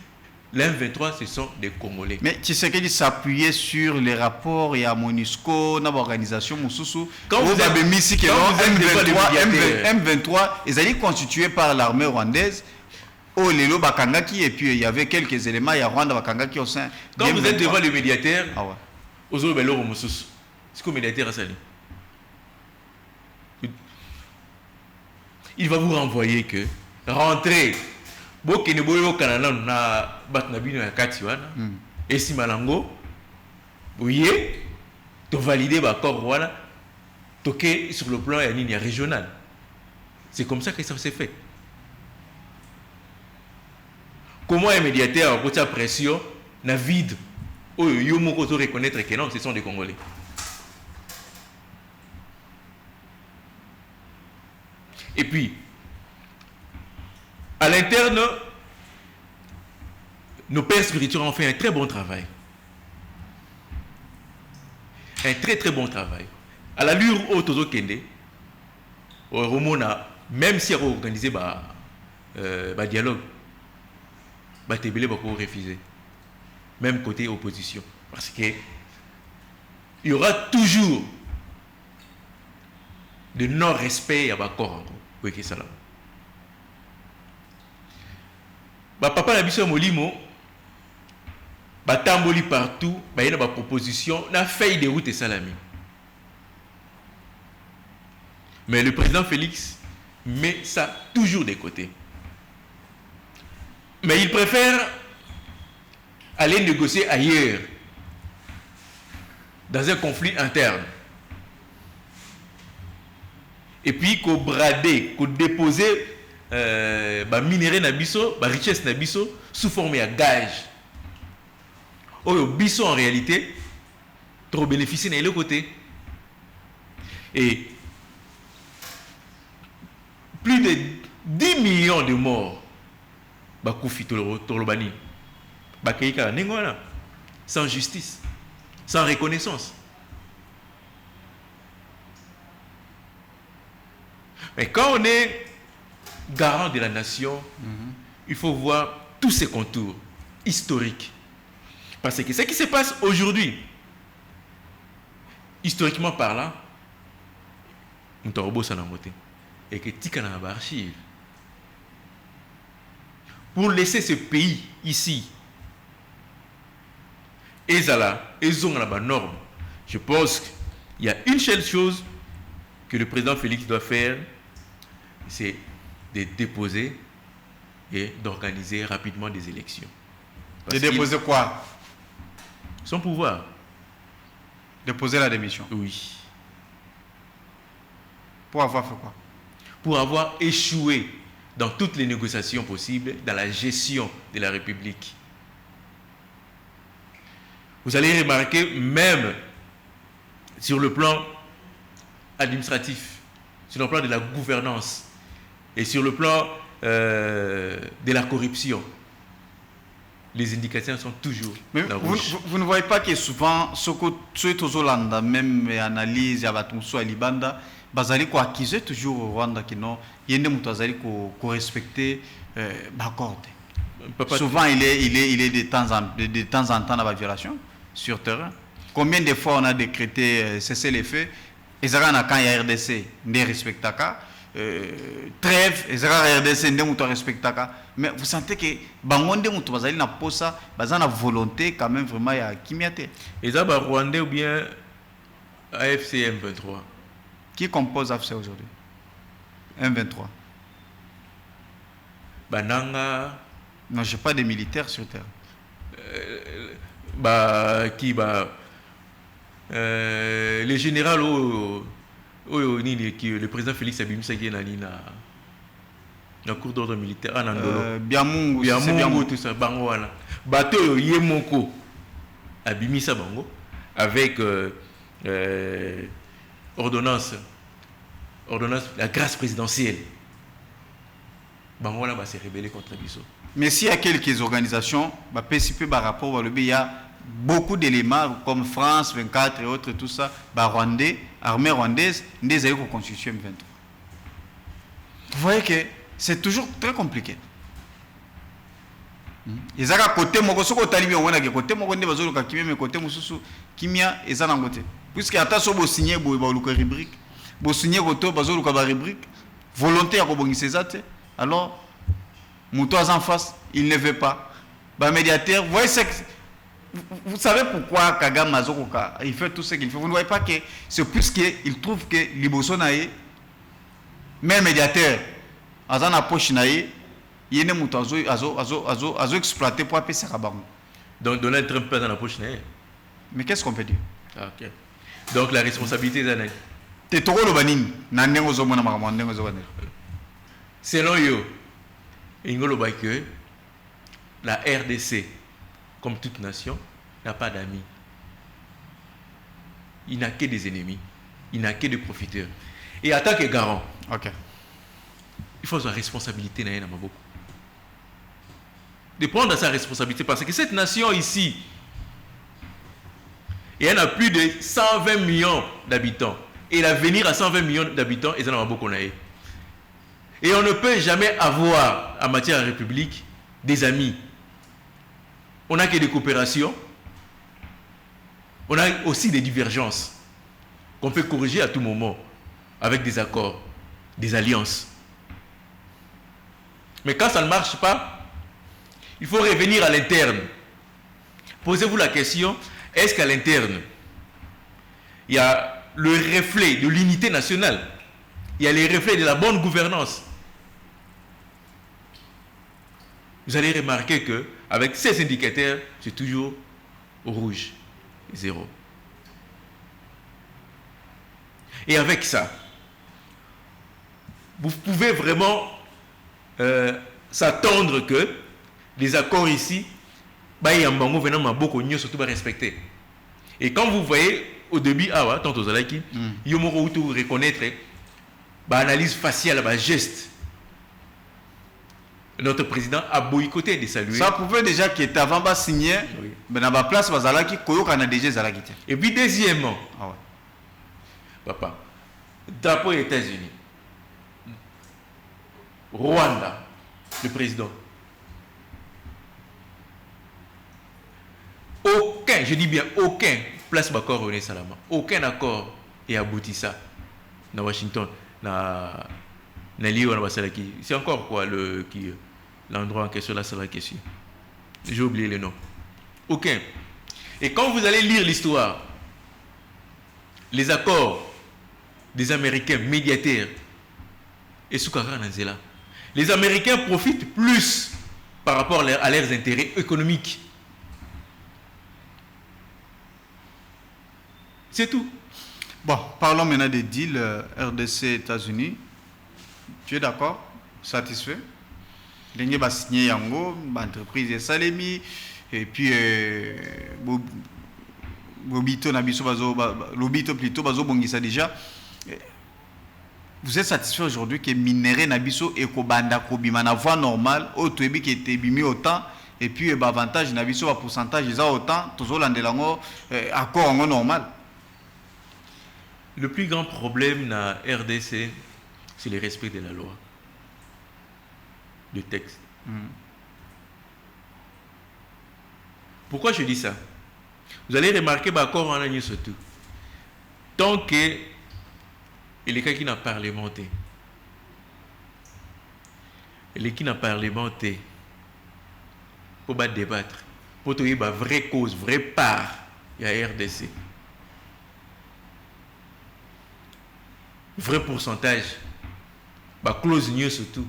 L'M23, ce sont des Congolais. Mais Tshisekedi s'appuyait sur les rapports et à MONUSCO, dans l'organisation Moussoussou. Quand vous avez mis ici que M23, ils allaient constitués par l'armée rwandaise. Oh, Lelo Bakangaki, et puis il y avait quelques éléments, il y a Rwanda Bakangaki au sein. Quand vous êtes devant le médiateur, c'est ce que le médiateur a sali. Il va vous renvoyer que rentrez. Boke ne boyo kanana na batnabino ya kati wana et si malango boye to valider ba corps wana toqué sur le plan ya ligne régional. C'est comme ça que ça s'est fait. Comment un médiateur a porté pression na vide oh yo moko to reconnaître que non ce sont des Congolais. Et puis à l'interne, nos pères spirituels ont fait un très bon travail. Un très très bon travail. À l'allure où Tozo Kende, au Romona, même si on a organisé un dialogue, Tébélé va refuser. Même côté opposition. Parce qu'il y aura toujours de non-respect à Bakor. Oui, c'est ça là. papa na biso molimo batamboli partout bayena ba proposition na feuille de route et salami. Mais le président Félix met ça toujours de côté. Mais il préfère aller négocier ailleurs, dans un conflit interne. Et puis qu'on brader, qu'on déposer minerai na biso, richesse na biso sous forme de gage. Oyo biso en réalité trop bénéficier de l'autre côté. Et plus de 10 millions de morts bakoufi tolobani bakeika ningona sans justice, sans reconnaissance. Mais quand on est garant de la nation, il faut voir tous ces contours historiques. Parce que ce qui se passe aujourd'hui, historiquement parlant, nous avons et que tika na archive. Pour laisser ce pays ici, ils ont la norme. Je pense qu'il y a une seule chose que le président Félix doit faire, c'est de déposer et d'organiser rapidement des élections. De déposer quoi? Son pouvoir. Déposer la démission? Oui. Pour avoir fait quoi? Pour avoir échoué dans toutes les négociations possibles dans la gestion de la République. Vous allez remarquer, même sur le plan administratif, sur le plan de la gouvernance et sur le plan de la corruption, les indications sont toujours mais dans rouge. Vous ne voyez pas que souvent, ce que Rwanda, même analyse, à Libanda, bazali ko accuser toujours au Rwanda qui non, yende mutu azali ko respecter l'accord. Souvent il est de temps en temps dans la violation sur terrain. Combien de fois on a décrété cesser les faits? Ezara na quand il y a RDC, ne respectaka. Trêve, Ezara RDC, ne mutu respectaka. Mais vous sentez que bangonde mutu bazali na posa, bazana volonté quand même vraiment ya kimiate. Ezaba Rwandais ou bien AFC M23. Qui compose AFC aujourd'hui? M23. Bananga. Non, je n'ai pas de militaires sur terre. Les généraux, le président Félix Abimsaki est dans la cour d'ordre militaire en Angola. Biamungu, tout ça. Bango, bateau Yemoko Abimisa Bango avec ordonnance, la grâce présidentielle. Bangola va se rebeller contre Bissot. Mais s'il y a quelques organisations, par rapport il y a beaucoup d'éléments comme France 24 et autres, tout ça, Rwandais, armée rwandaise, des constitution M23. Vous voyez que c'est toujours très compliqué. Ils ont côté mon talibé on a côté mon bazolo ka kimia mais côté mususu kimia ezana ngote puisque ata so bo signer bo luka rubrique bo signer koto bazolo ka ba rubrique volonté ya ko bongisa ezate alors muto en face il ne veut pas ba médiateur vous savez pourquoi Kagame Mazokoka il fait tout ce qu'il fait. Vous ne voyez pas que c'est plus qu'il trouve que liboso nae même médiateur azana poche nae il y a exploité pour appeler ça. Donc Donald Trump pas dans la poche. Mais qu'est-ce qu'on peut dire? Okay. Donc la responsabilité est selon yo, que la RDC, comme toute nation, n'a pas d'amis. Il n'a que des ennemis. Il n'a que des profiteurs. Et en tant que garant, il faut sa responsabilité dans beaucoup. De prendre sa responsabilité parce que cette nation ici, et elle a plus de 120 millions d'habitants. Et l'avenir à 120 millions d'habitants, ils en ont beaucoup. Et on ne peut jamais avoir, en matière de république, des amis. On n'a que des coopérations. On a aussi des divergences qu'on peut corriger à tout moment avec des accords, des alliances. Mais quand ça ne marche pas, Il faut revenir à l'interne. Posez-vous la question, est-ce qu'à l'interne, il y a le reflet de l'unité nationale, il y a les reflets de la bonne gouvernance? Vous allez remarquer qu'avec ces indicateurs, c'est toujours au rouge, 0. Et avec ça, vous pouvez vraiment s'attendre que les accords ici, surtout respecter. Et quand vous voyez au début, tant aux alaki, il y a reconnaître l'analyse faciale, le geste. Notre président a boycotté de saluer. Ça pouvait déjà qu'il était avant de signer, mais dans la place, il a déjà Zalaki. Et puis, deuxièmement, papa, drapeau des États-Unis, Rwanda, le président. Aucun, je dis bien aucun, place d'accord René Salama, aucun accord est abouti ça dans Washington, c'est encore quoi l'endroit en question là, c'est la question. J'ai oublié le nom. Aucun. Et quand vous allez lire l'histoire, les accords des Américains médiateurs et Soukara Nanzela, les Américains profitent plus par rapport à leurs intérêts économiques. C'est tout. Bon, parlons maintenant des deals RDC États-Unis. Tu es d'accord? Satisfait? L'Union va signer Yango, l'entreprise est Salemi, et puis Lobito plutôt, Bazo Bongisa déjà. Vous êtes satisfait aujourd'hui que Minéré Nabiso et Kobanda Kobima na voie normale, autre qui était bimi autant, et puis avantage Nabiso à pourcentage, ils ont autant, toujours l'andelango, accord normal. Le plus grand problème dans RDC, c'est le respect de la loi, du texte. Pourquoi je dis ça? Vous allez remarquer d'accord en année surtout. Tant que il est qui n'a parlementé, il est qui n'a parlementé pour débattre, pour trouver une vraie cause, vraie part, il y a RDC. Vrai pourcentage, clause mieux surtout,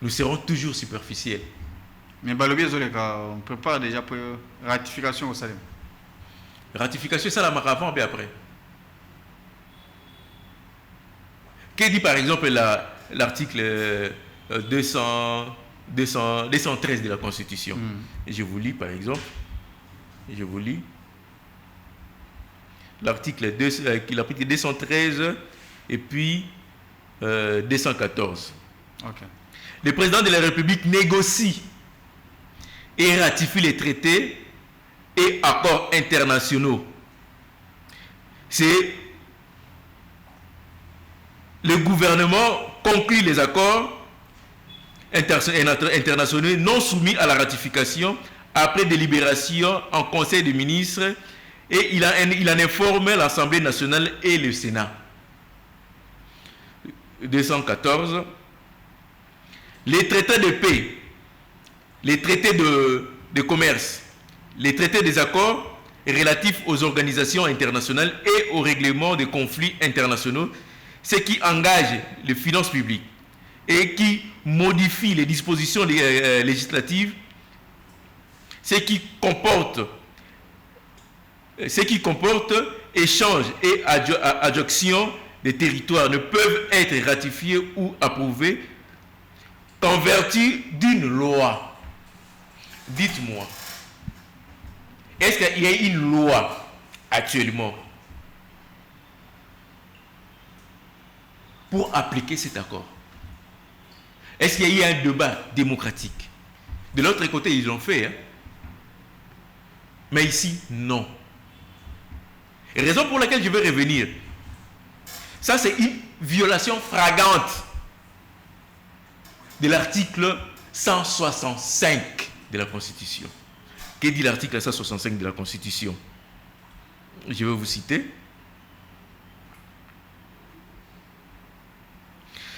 nous serons toujours superficiels. Mais on prépare déjà pour ratification au Salem. Ratification, ça la marque avant et après. Qu'est dit par exemple l'article 213 de la Constitution? Je vous lis par exemple, l'article 213 et puis 214. Okay. Le président de la République négocie et ratifie les traités et accords internationaux. C'est le gouvernement conclut les accords internationaux non soumis à la ratification après délibération en Conseil des ministres et il en informe l'Assemblée nationale et le Sénat. 214. Les traités de paix, les traités de commerce, les traités des accords relatifs aux organisations internationales et au règlement des conflits internationaux, ce qui engage les finances publiques et qui modifie les dispositions législatives, ce qui comporte échange et adjonction des territoires ne peuvent être ratifiés ou approuvés qu'en vertu d'une loi. Dites-moi, est-ce qu'il y a une loi actuellement pour appliquer cet accord? Est-ce qu'il y a eu un débat démocratique? De l'autre côté, ils l'ont fait. Mais ici, non. Et raison pour laquelle je vais revenir, ça c'est une violation flagrante de l'article 165 de la Constitution. Que dit l'article 165 de la Constitution? Je vais vous citer.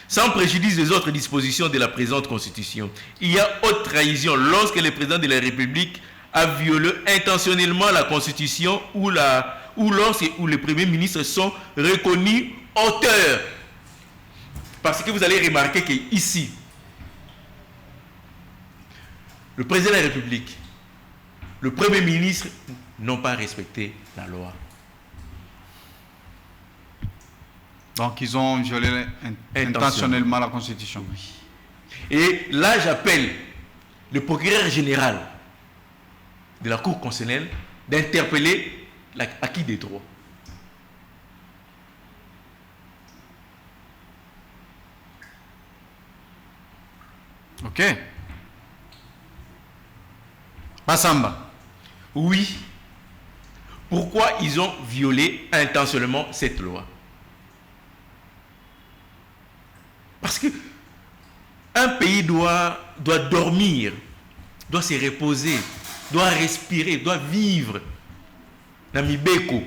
sans préjudice des autres dispositions de la présente Constitution. Il y a haute trahison lorsque le président de la République a violé intentionnellement la Constitution ou les premiers ministres sont reconnus auteurs. Parce que vous allez remarquer qu'ici, le président de la République, le premier ministre n'ont pas respecté la loi. Donc ils ont violé intentionnellement la Constitution. Oui. Et là, j'appelle le procureur général de la Cour constitutionnelle d'interpeller l'acquis des droits. Ok. Massamba. Oui. Pourquoi ils ont violé intentionnellement cette loi? Parce que un pays doit dormir, doit se reposer, doit respirer, doit vivre. Namibeko.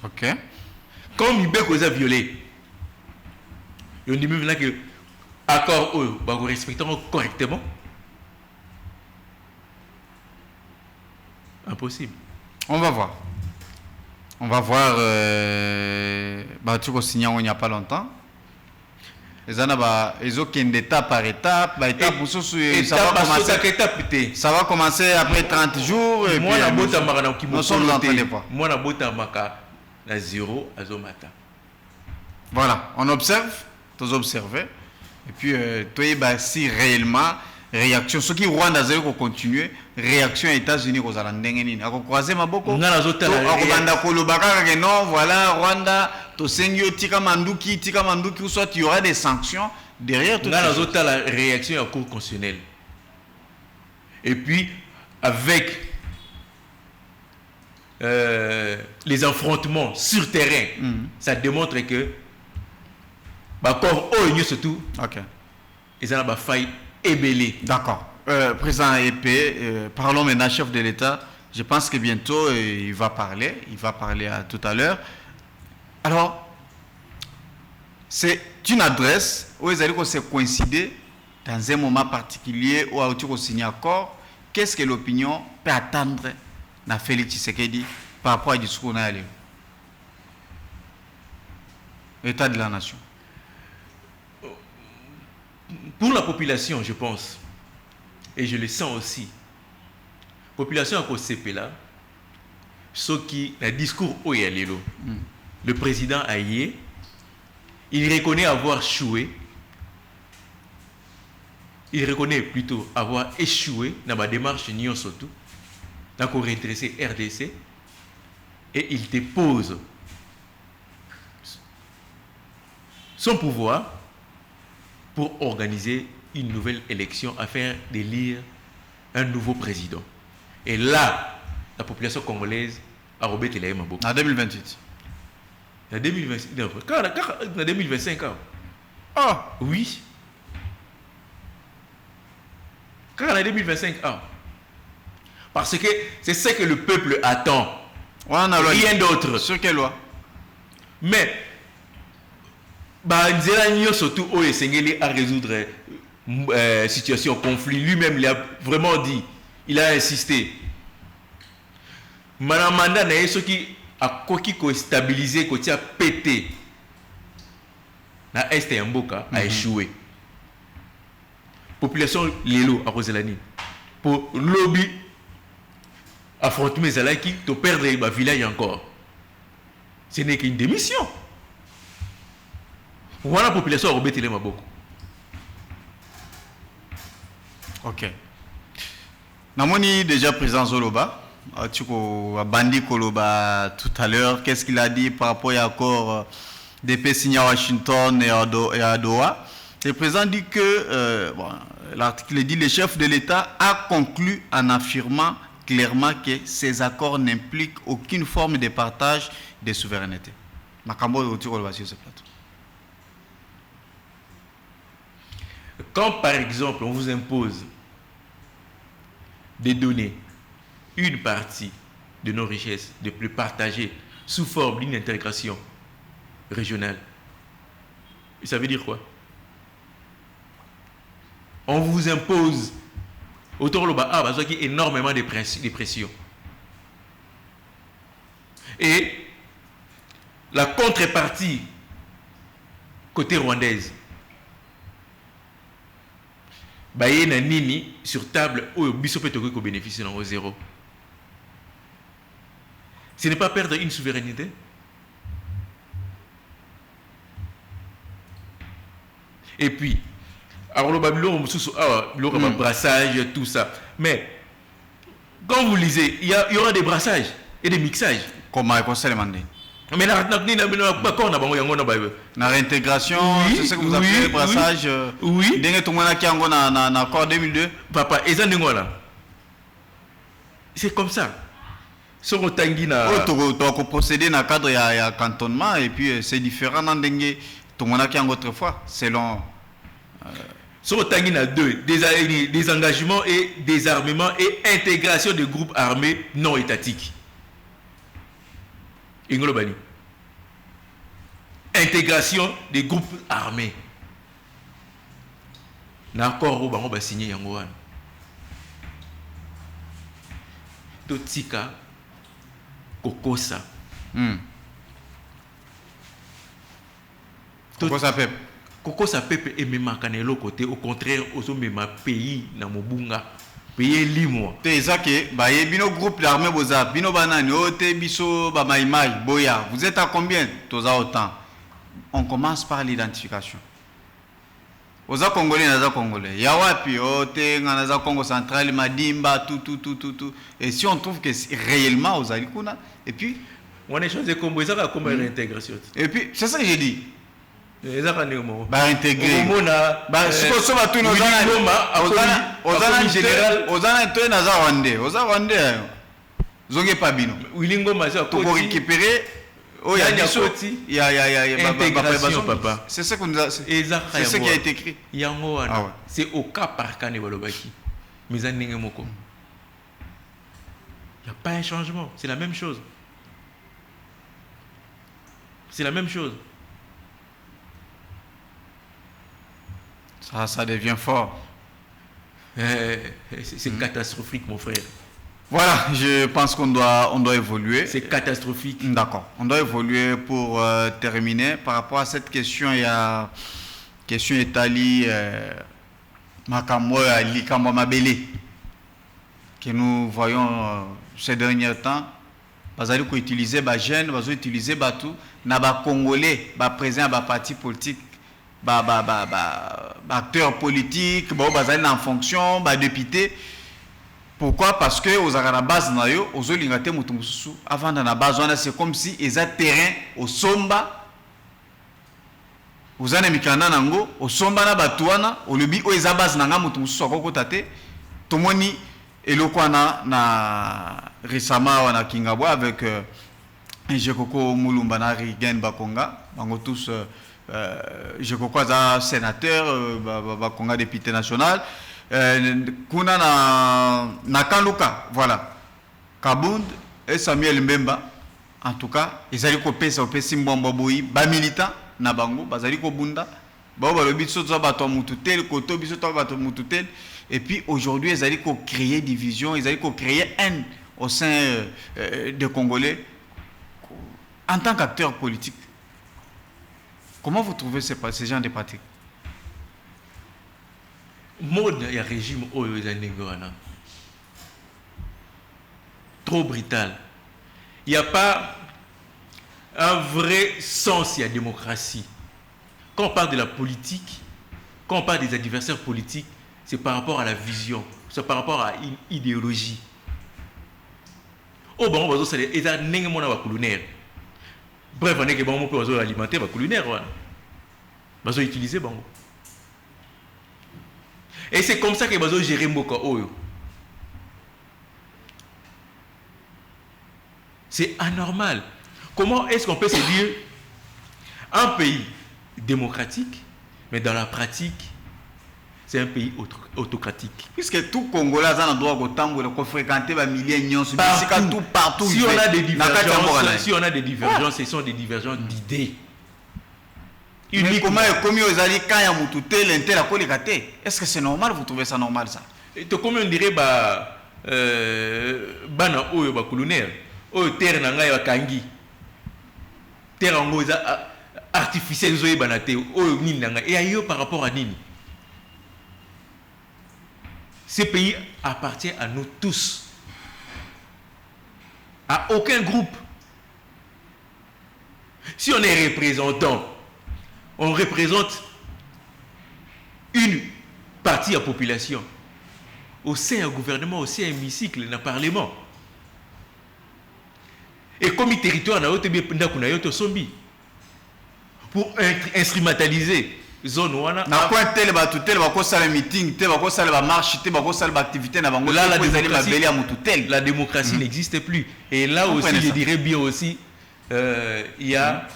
Ok. Quand Mibeko les a violés, on dit maintenant que accord eux, nous respectons correctement. Impossible. On va voir. On va voir. Tu vas signer il n'y a pas longtemps. Ils ont étape par étape. Ça va commencer après 30 jours. Et moi, nous sommes en train de voir. Moi, na 0 azomata. Voilà, on observe, tous observer. Et puis, si réellement, réaction, ce qui Rwanda a continuer, réaction États-Unis aux Alandengeni. À croiser ma beaucoup. Non, voilà, Rwanda, Tosengyo, Tika Manduki, ou soit il y aura des sanctions derrière tout ça. Nous la réaction à Cour constitutionnelle. Et puis, avec les affrontements sur terrain, ça démontre que surtout, ils ont failli ébeler. D'accord. Président EP, parlons maintenant chef de l'État. Je pense que bientôt il va parler tout à l'heure. Alors, c'est une adresse où ils allaient se coïncider dans un moment particulier où ils ont signé accord. Qu'est-ce que l'opinion peut attendre na Félix Tshisekedi par rapport au discours na État de la nation? Pour la population, je pense, et je le sens aussi, population à CP là, ce qui, le discours où il le président Aïe, il reconnaît avoir échoué, il reconnaît plutôt avoir échoué dans ma démarche Nyon surtout, dans qu'on redresser RDC, et il dépose son pouvoir pour organiser une nouvelle élection afin d'élire un nouveau président. Et là, la population congolaise a robé Téléma beaucoup. En 2028. En 2025. Ah oui. Car en 2025. Parce que c'est ce que le peuple attend. Rien d'autre. Sur quelle loi? Mais surtout à résoudre situation conflit. Lui-même il a vraiment dit, il a insisté. Manamanda na ce qui a stabilisé, qui a pété. Na Est et Mboka a échoué. Population Lelo à Roselani pour lobby affrontement Zalaki to perdre ma village encore. Ce n'est qu'une démission. Voilà la population a rebêté les beaucoup. Ok. Namoni déjà président Zoloba, Bandi Koloba tout à l'heure. Qu'est-ce qu'il a dit par rapport à l'accord des pays signés à Washington et à Doha? Le président dit que l'article dit le chef de l'État a conclu en affirmant clairement que ces accords n'impliquent aucune forme de partage de souveraineté. Makambo sur ce plateau. Quand par exemple on vous impose de donner une partie de nos richesses, de plus partager sous forme d'une intégration régional. Et ça veut dire quoi? On vous impose autour de parce qu'il y a énormément de pression. Et la contrepartie côté rwandaise, il y a nini sur table où biso peut bénéficier au zéro. Ce n'est pas perdre une souveraineté. Et puis, alors le brassage, tout ça. Mais quand vous lisez, il y aura des brassages et des mixages. Comment est-ce que demandé? Mais la réintégration, c'est ce que vous appelez le brassage. Oui. Dès que tout le monde a qui en accord 2002. Papa, et ça c'est comme ça. Sur le tangi na. Tu as procédé dans le cadre de cantonnement et puis c'est différent dans dengue. Tout le monde a qui en autrefois selon. Sur le tangi na des engagements et des armements et intégration de groupes armés non étatiques. Ingolobani. Intégration des groupes armés. D'accord, on va signer Yangoan. Totika Kokosa. Kokosa Pepe. Kokosa Pepe et même Kanelo côté. Au contraire, aux même pays na Mobunga. Pays libre. C'est ça que bah bino groupe l'armée boza bino banani ote biso ba maïmaï boya. Vous êtes à combien? Tous à autant. On commence par l'identification. Oza congolais naza congolais. Ya wapi ote nganaza Congo central Madimba tout. Et si on trouve que réellement aux alikuna et puis on est chose comme ça comme réintégration. Et puis c'est ça que j'ai dit. Bah intégrer. Bah si on va tout nos ozana to na za rwandais. Oza rwandais. Zonge pas bino. Wilingo maza pour récupérer oh ya papa. C'est ce qu'on nous a c'est ce qui a été écrit. Yango c'est au cas par cas ne balobaki. Mais aninge moko. Il y a pas un changement, c'est la même chose. C'est la même chose. Ça devient fort. C'est catastrophique, mon frère. Voilà, je pense qu'on doit évoluer. C'est catastrophique. D'accord. On doit évoluer pour terminer. Par rapport à cette question, il y a question Italie, Makambo Likambo Mabele, que nous voyons ces derniers temps. Ils ont utilisé les jeunes, ils ont utilisé tout. Ils ont Congolais, les présidents, les partis politiques. Acteurs politiques, en fonction, députés. Pourquoi? Parce que aux la base avant dans la base c'est comme si ils ont terrain au somba. Aux mikana nango au somba na batuana au lobby au ils base nanga mutumsu soko tate. Tomoni elokwana na récemment on a Kingabwa avec Jekoko Mulumba na Rigen Bakonga, bango tous je crois que sénateur, Bakonga député national, kuna na Kaluka, voilà, Kabund et Samuel Mbemba, en tout cas, ils allaient copier ça au Pesimbombo Boui, ba militant na bango, bazali ko bunda, ba balobi sozo bato mututel, koto biso to bato mututel, et puis aujourd'hui ils allaient créer division, ils allaient créer haine au sein des Congolais en tant qu'acteur politique. Comment vous trouvez ces gens de pratiques? Mode et régime trop brutal. Il n'y a pas un vrai sens à la démocratie. Quand on parle de la politique, quand on parle des adversaires politiques, c'est par rapport à la vision, c'est par rapport à une idéologie. Oh bon, c'est bref, on est que bon pour alimenter va culinaire, va utiliser bon. Et c'est comme ça que va gérer Mboka Oyo. C'est anormal. Comment est-ce qu'on peut se dire un pays démocratique, mais dans la pratique, c'est un pays autocratique. Puisque tout Congolais a un droit de fréquenter les milliers partout. Si on a des divergences, ce sont des divergences d'idées. Mais comment comme vous allez quand il y a mututé l'intel à colégaté? Est-ce que c'est normal? Vous trouvez ça normal ça? Et comment on dirait bana oyo ba colonel oyo terre na ngai bakangi terre ngo artificielle zoye banate oyo nini na ngai et ayo par rapport à nini? Ce pays appartient à nous tous, à aucun groupe. Si on est représentant, on représente une partie de la population. Au sein du gouvernement, au sein de l'hémicycle, dans le Parlement. Et comme le territoire n'a pas sombi pour instrumentaliser zone wana na quoi tel ba tutel ba ko sala meeting te ba ko sala ba marche te ba ko sala ba activité na bango là la démocratie n'existe plus et là aussi je dirais bien aussi il y a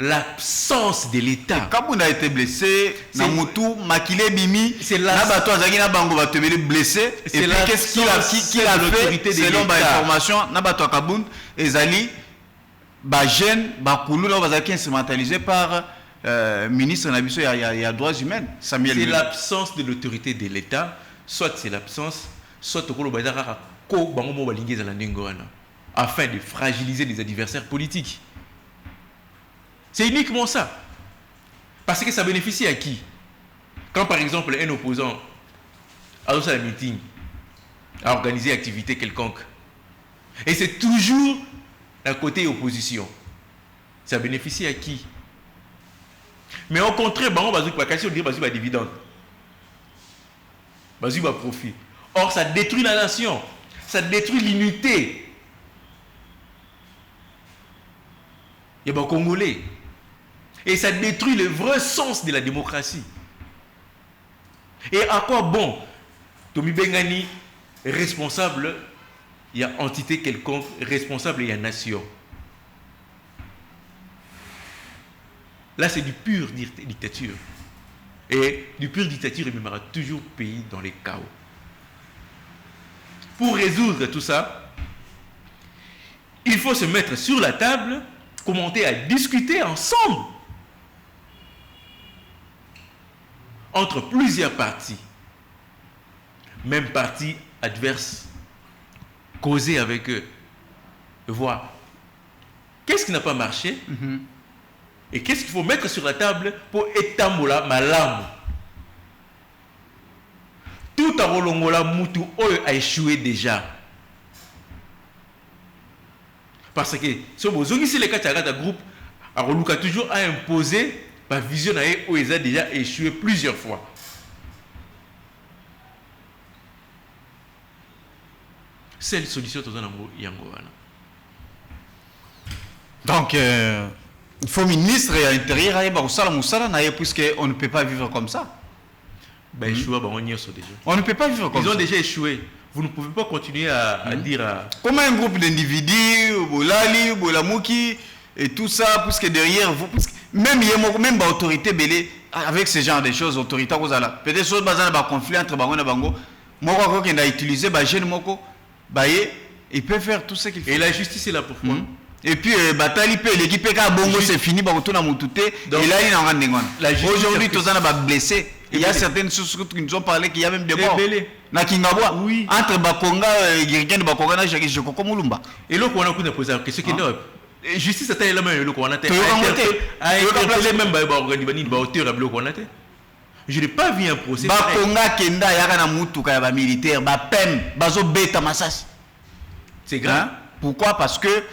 l'absence de l'État. Quand on a été blessé na mutu makile bimi na ba to azaki na bango ba tebele blessé et puis qu'est-ce qu'il a fait selon ba information na ba to kabund ezali ba jeune ba kulu na bazaki instrumentalisé par ministre Nabiso, il y a droits humains. C'est l'absence de l'autorité de l'État, soit c'est l'absence, soit afin de fragiliser les adversaires politiques. C'est uniquement ça. Parce que ça bénéficie à qui? Quand par exemple un opposant a un meeting, a organisé une activité quelconque, et c'est toujours d'un côté opposition, ça bénéficie à qui? Mais au contraire, on va dire que dividende. On va profit. Or, ça détruit la nation. Ça détruit l'unité. Il y a des Congolais. Et ça détruit le vrai sens de la démocratie. Et à quoi bon Tomi Bengani, responsable, il y a entité quelconque, responsable, il y a nation. Là, c'est du pur dictature. Et du pur dictature, il mènera toujours le pays dans les chaos. Pour résoudre tout ça, il faut se mettre sur la table, commencer à discuter ensemble entre plusieurs partis, même partis adverses, causer avec eux, voir qu'est-ce qui n'a pas marché. Et qu'est-ce qu'il faut mettre sur la table pour étambola malam? Tout à Rolongola Moutou a échoué déjà. Parce que si vous avez les quatre groupes, Aroluka toujours a imposé ma vision à eux où ils ont déjà échoué plusieurs fois. C'est la solution de Yangoana. Donc, il faut ministre à l'intérieur, puisqu'on ne peut pas vivre comme ça. On ne peut pas vivre comme ça. Ils ont déjà échoué. Vous ne pouvez pas continuer à dire à... Comment un groupe d'individus, Bolali, Bolamouki, et tout ça, puisque derrière vous, même l'autorité belé, avec ce genre de choses, autorité, peut-être que choses basées dans conflit entre Bango et Bango, moi, qui a utilisé, il peut faire tout ce qu'il faut. Et la justice est là pour quoi? Et puis, Batali, l'équipe Bongo, c'est fini, et là, il en rend. Aujourd'hui, tous les blessés. Il y a certaines choses qui nous ont parlé qu'il y a même des morts. Na Kingabwa, oui. Entre Bakonga et Guiriguen de Bakonga, je comprends Mulumba. Et là, on a posé la question qui est justice, c'est la même chose qu'on a interpellé même je n'ai pas vu un procès. Bakonga Kenda, Yakana Moutuka, ba militaire, ba PEM, Bazo Beta Massas. C'est grave. Pourquoi? Parce que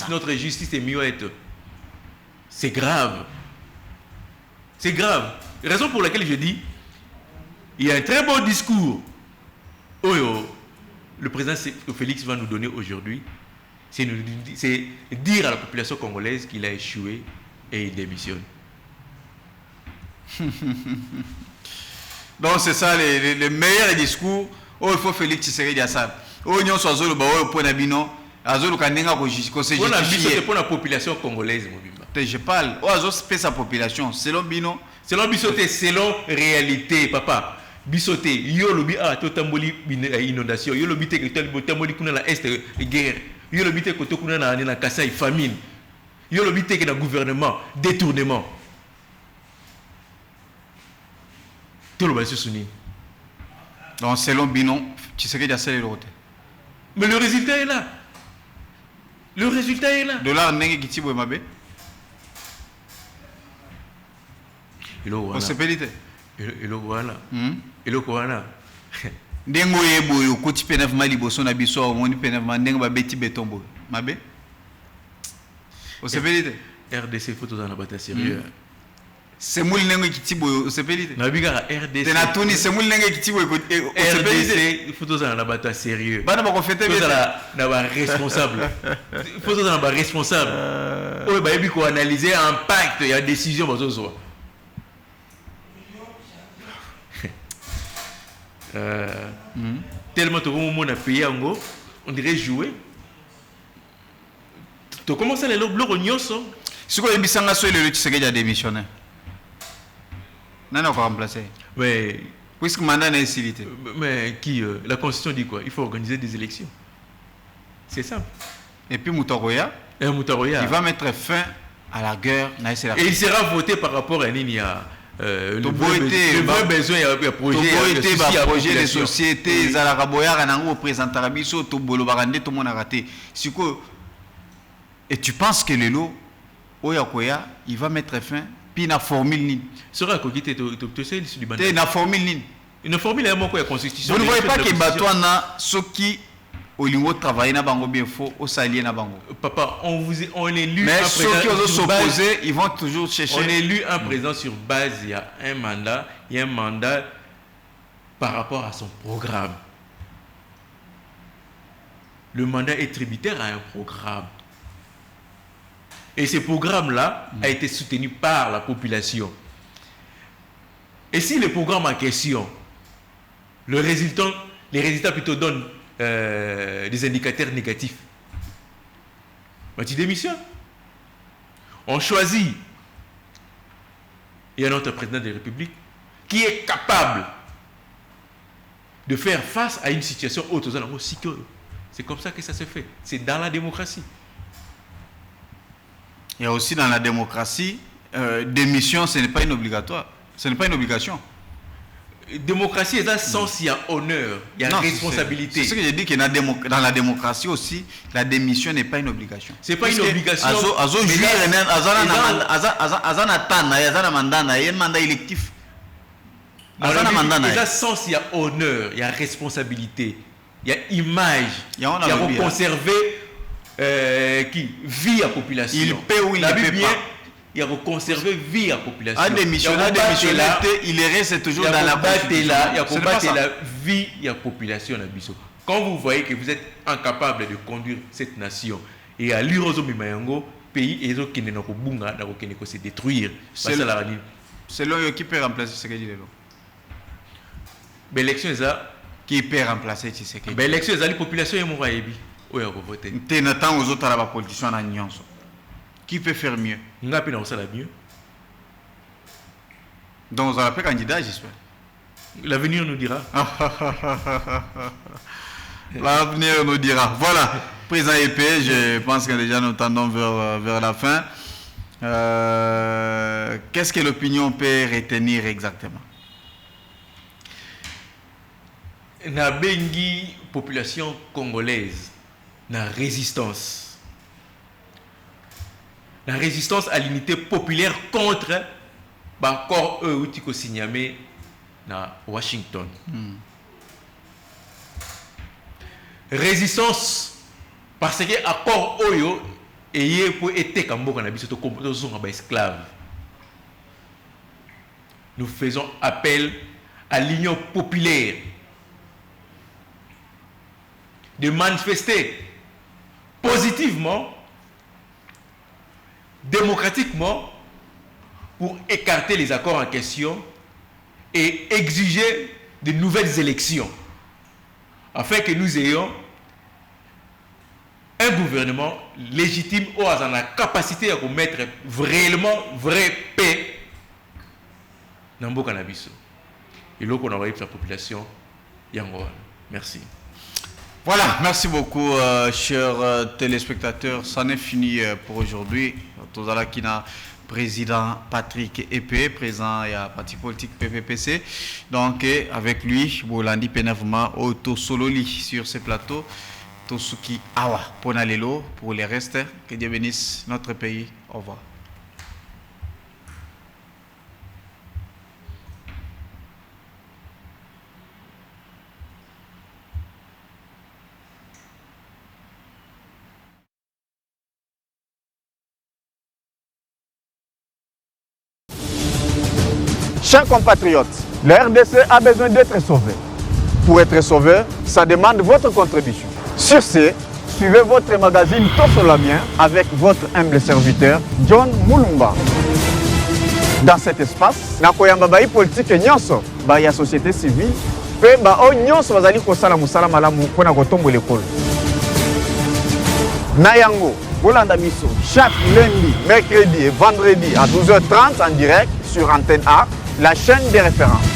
notre justice est muette. C'est grave. C'est grave. Raison pour laquelle je dis, il y a un très bon discours. Le président Félix va nous donner aujourd'hui. C'est dire à la population congolaise qu'il a échoué et il démissionne. Donc c'est ça le meilleur discours. Il faut Félix Tshisekedi à ça. Pour la population congolaise. Je parle. Sa population. Selon Bino. Selon Bissoté, selon réalité, papa. Bissoté, yo lobi a totamboli inondation, yo lobi te totamboli kuna la est guerre, yo lobi te kotokuna na Kasai famine. Il y a le qui est dans le gouvernement, détournement. Tout le monde est soutenu. Donc, selon Binon, tu sais qu'il y a celle de l'autre. Mais le résultat est là. Le résultat est là. Dollar n'est qui est mabé. On se pédite. Et le voilà. Et le voilà. Dengo yebo yo kuti penaf mali boso na biso o moni penaf mandenga ba beti betombo. Mabé. On se pédite. RDC photo dans la bataille sérieux. C'est moule nengo kitibo on se pédite. Na biga RDC. Tena tuni c'est moule nengo kitibo on se pédite. RDC photo dans la bataille sérieux. Bana ba ko fete be. Na ba responsable. Photo dans ba responsable. O ba yebi ko analyser impact ya décision bazo zo. Tellement tout le monde a payé en gros, on dirait jouer. Tu commences à les bloquer au nyoso. Si quoi bisanga so le tu sais qu'il a démissionné. Non non, on va remplacer. Mais puisque mandat n'est facilité. Mais qui la constitution dit quoi? Il faut organiser des élections. C'est simple. Et puis Moutaroya, il va mettre fin à la guerre. Et il sera voté par rapport à Ninia. Le vrai besoin de projet des sociétés, les Araboyards, les représentants Rabiso, tout le monde a raté. Et tu penses que le lot, Oyakoya, il va mettre fin, puis il a formule ligne. Sera cogité, tu sais, il a formule ligne. Une formule est mon quoi, constitution. Vous ne voyez pas que Batouana, ceux qui au niveau de travailler na bango bien faux au salier na bango. Papa, on est élu. Mais ceux qui osent s'opposer, ils vont toujours chercher. On est élu un président sur base, il y a un mandat par rapport à son programme. Le mandat est tributaire à un programme. Et ce programme-là a été soutenu par la population. Et si le programme en question, les résultats plutôt donnent des indicateurs négatifs, bah, tu démissionnes. On choisit. Il y a notre président de la République qui est capable de faire face à une situation haute. C'est comme ça que ça se fait. C'est dans la démocratie. Il y a aussi dans la démocratie, démission, ce n'est pas une obligatoire. Ce n'est pas une obligation. Démocratie, il y a sens, il y a honneur, il y a responsabilité. C'est ce que je dis que dans la démocratie aussi, la démission n'est pas une obligation. C'est pas une obligation. Il y a un mandat électif. Il y a sens, il y a honneur, il y a responsabilité, il y a image, il y a conserver vie à population. Il paie ou il ne paie pas. Il y a conserver vie à la population. Il reste toujours dans la constitution. Il y a combattre la vie à la population. Quand vous voyez que vous êtes incapable de conduire cette nation et à l'Urozo Mimayango, pays et qui ne peut se détruire. C'est l'homme qui peut remplacer ce que dit l'homme. L'élection est ça. Qui peut remplacer ce que dit. L'élection est ça. La population est morte. Oui, on va voter. Tu n'attends aux autres à la politique. Qui peut faire mieux? Nga pe na osala mieux. Donc on appelle candidat, j'espère. L'avenir nous dira. L'avenir nous dira. Voilà, président EP, je pense que déjà nous tendons vers la fin. Qu'est-ce que l'opinion peut retenir exactement? Na bengi population congolaise na résistance. La résistance à l'unité populaire contre l'accord qui signé à Washington. Résistance parce que l'accord Oyo est pour être esclave. Nous faisons appel à l'union populaire de manifester positivement, démocratiquement, pour écarter les accords en question et exiger de nouvelles élections afin que nous ayons un gouvernement légitime ou à la capacité à mettre vraiment vraie paix dans le cannabis. Et là qu'on a envoyé pour la population Yangoa. Merci. Voilà, merci beaucoup, chers téléspectateurs. Ça n'est fini pour aujourd'hui. Tout à l'heure, qui n'a président Patrick Epé, présent et à parti politique PPPC. Donc, avec lui, Bolandi Penavuma, Auto Sololi sur ce plateau. Tosuki Awa, Ponalelo, pour les restes. Que Dieu bénisse notre pays. Au revoir. Chers compatriotes, la RDC a besoin d'être sauvée. Pour être sauvé, ça demande votre contribution. Sur ce, suivez votre magazine Tosolamien avec votre humble serviteur John Mulumba. Dans cet espace, nakoyamba bayi politique nyonso, bayi ya société civile, pe ba o nyonso bazali kosala musala malamu pona kotombo l'école. Nayango, bolanda biso chaque lundi, mercredi et vendredi à 12h30 en direct sur Antenne A, la chaîne des références.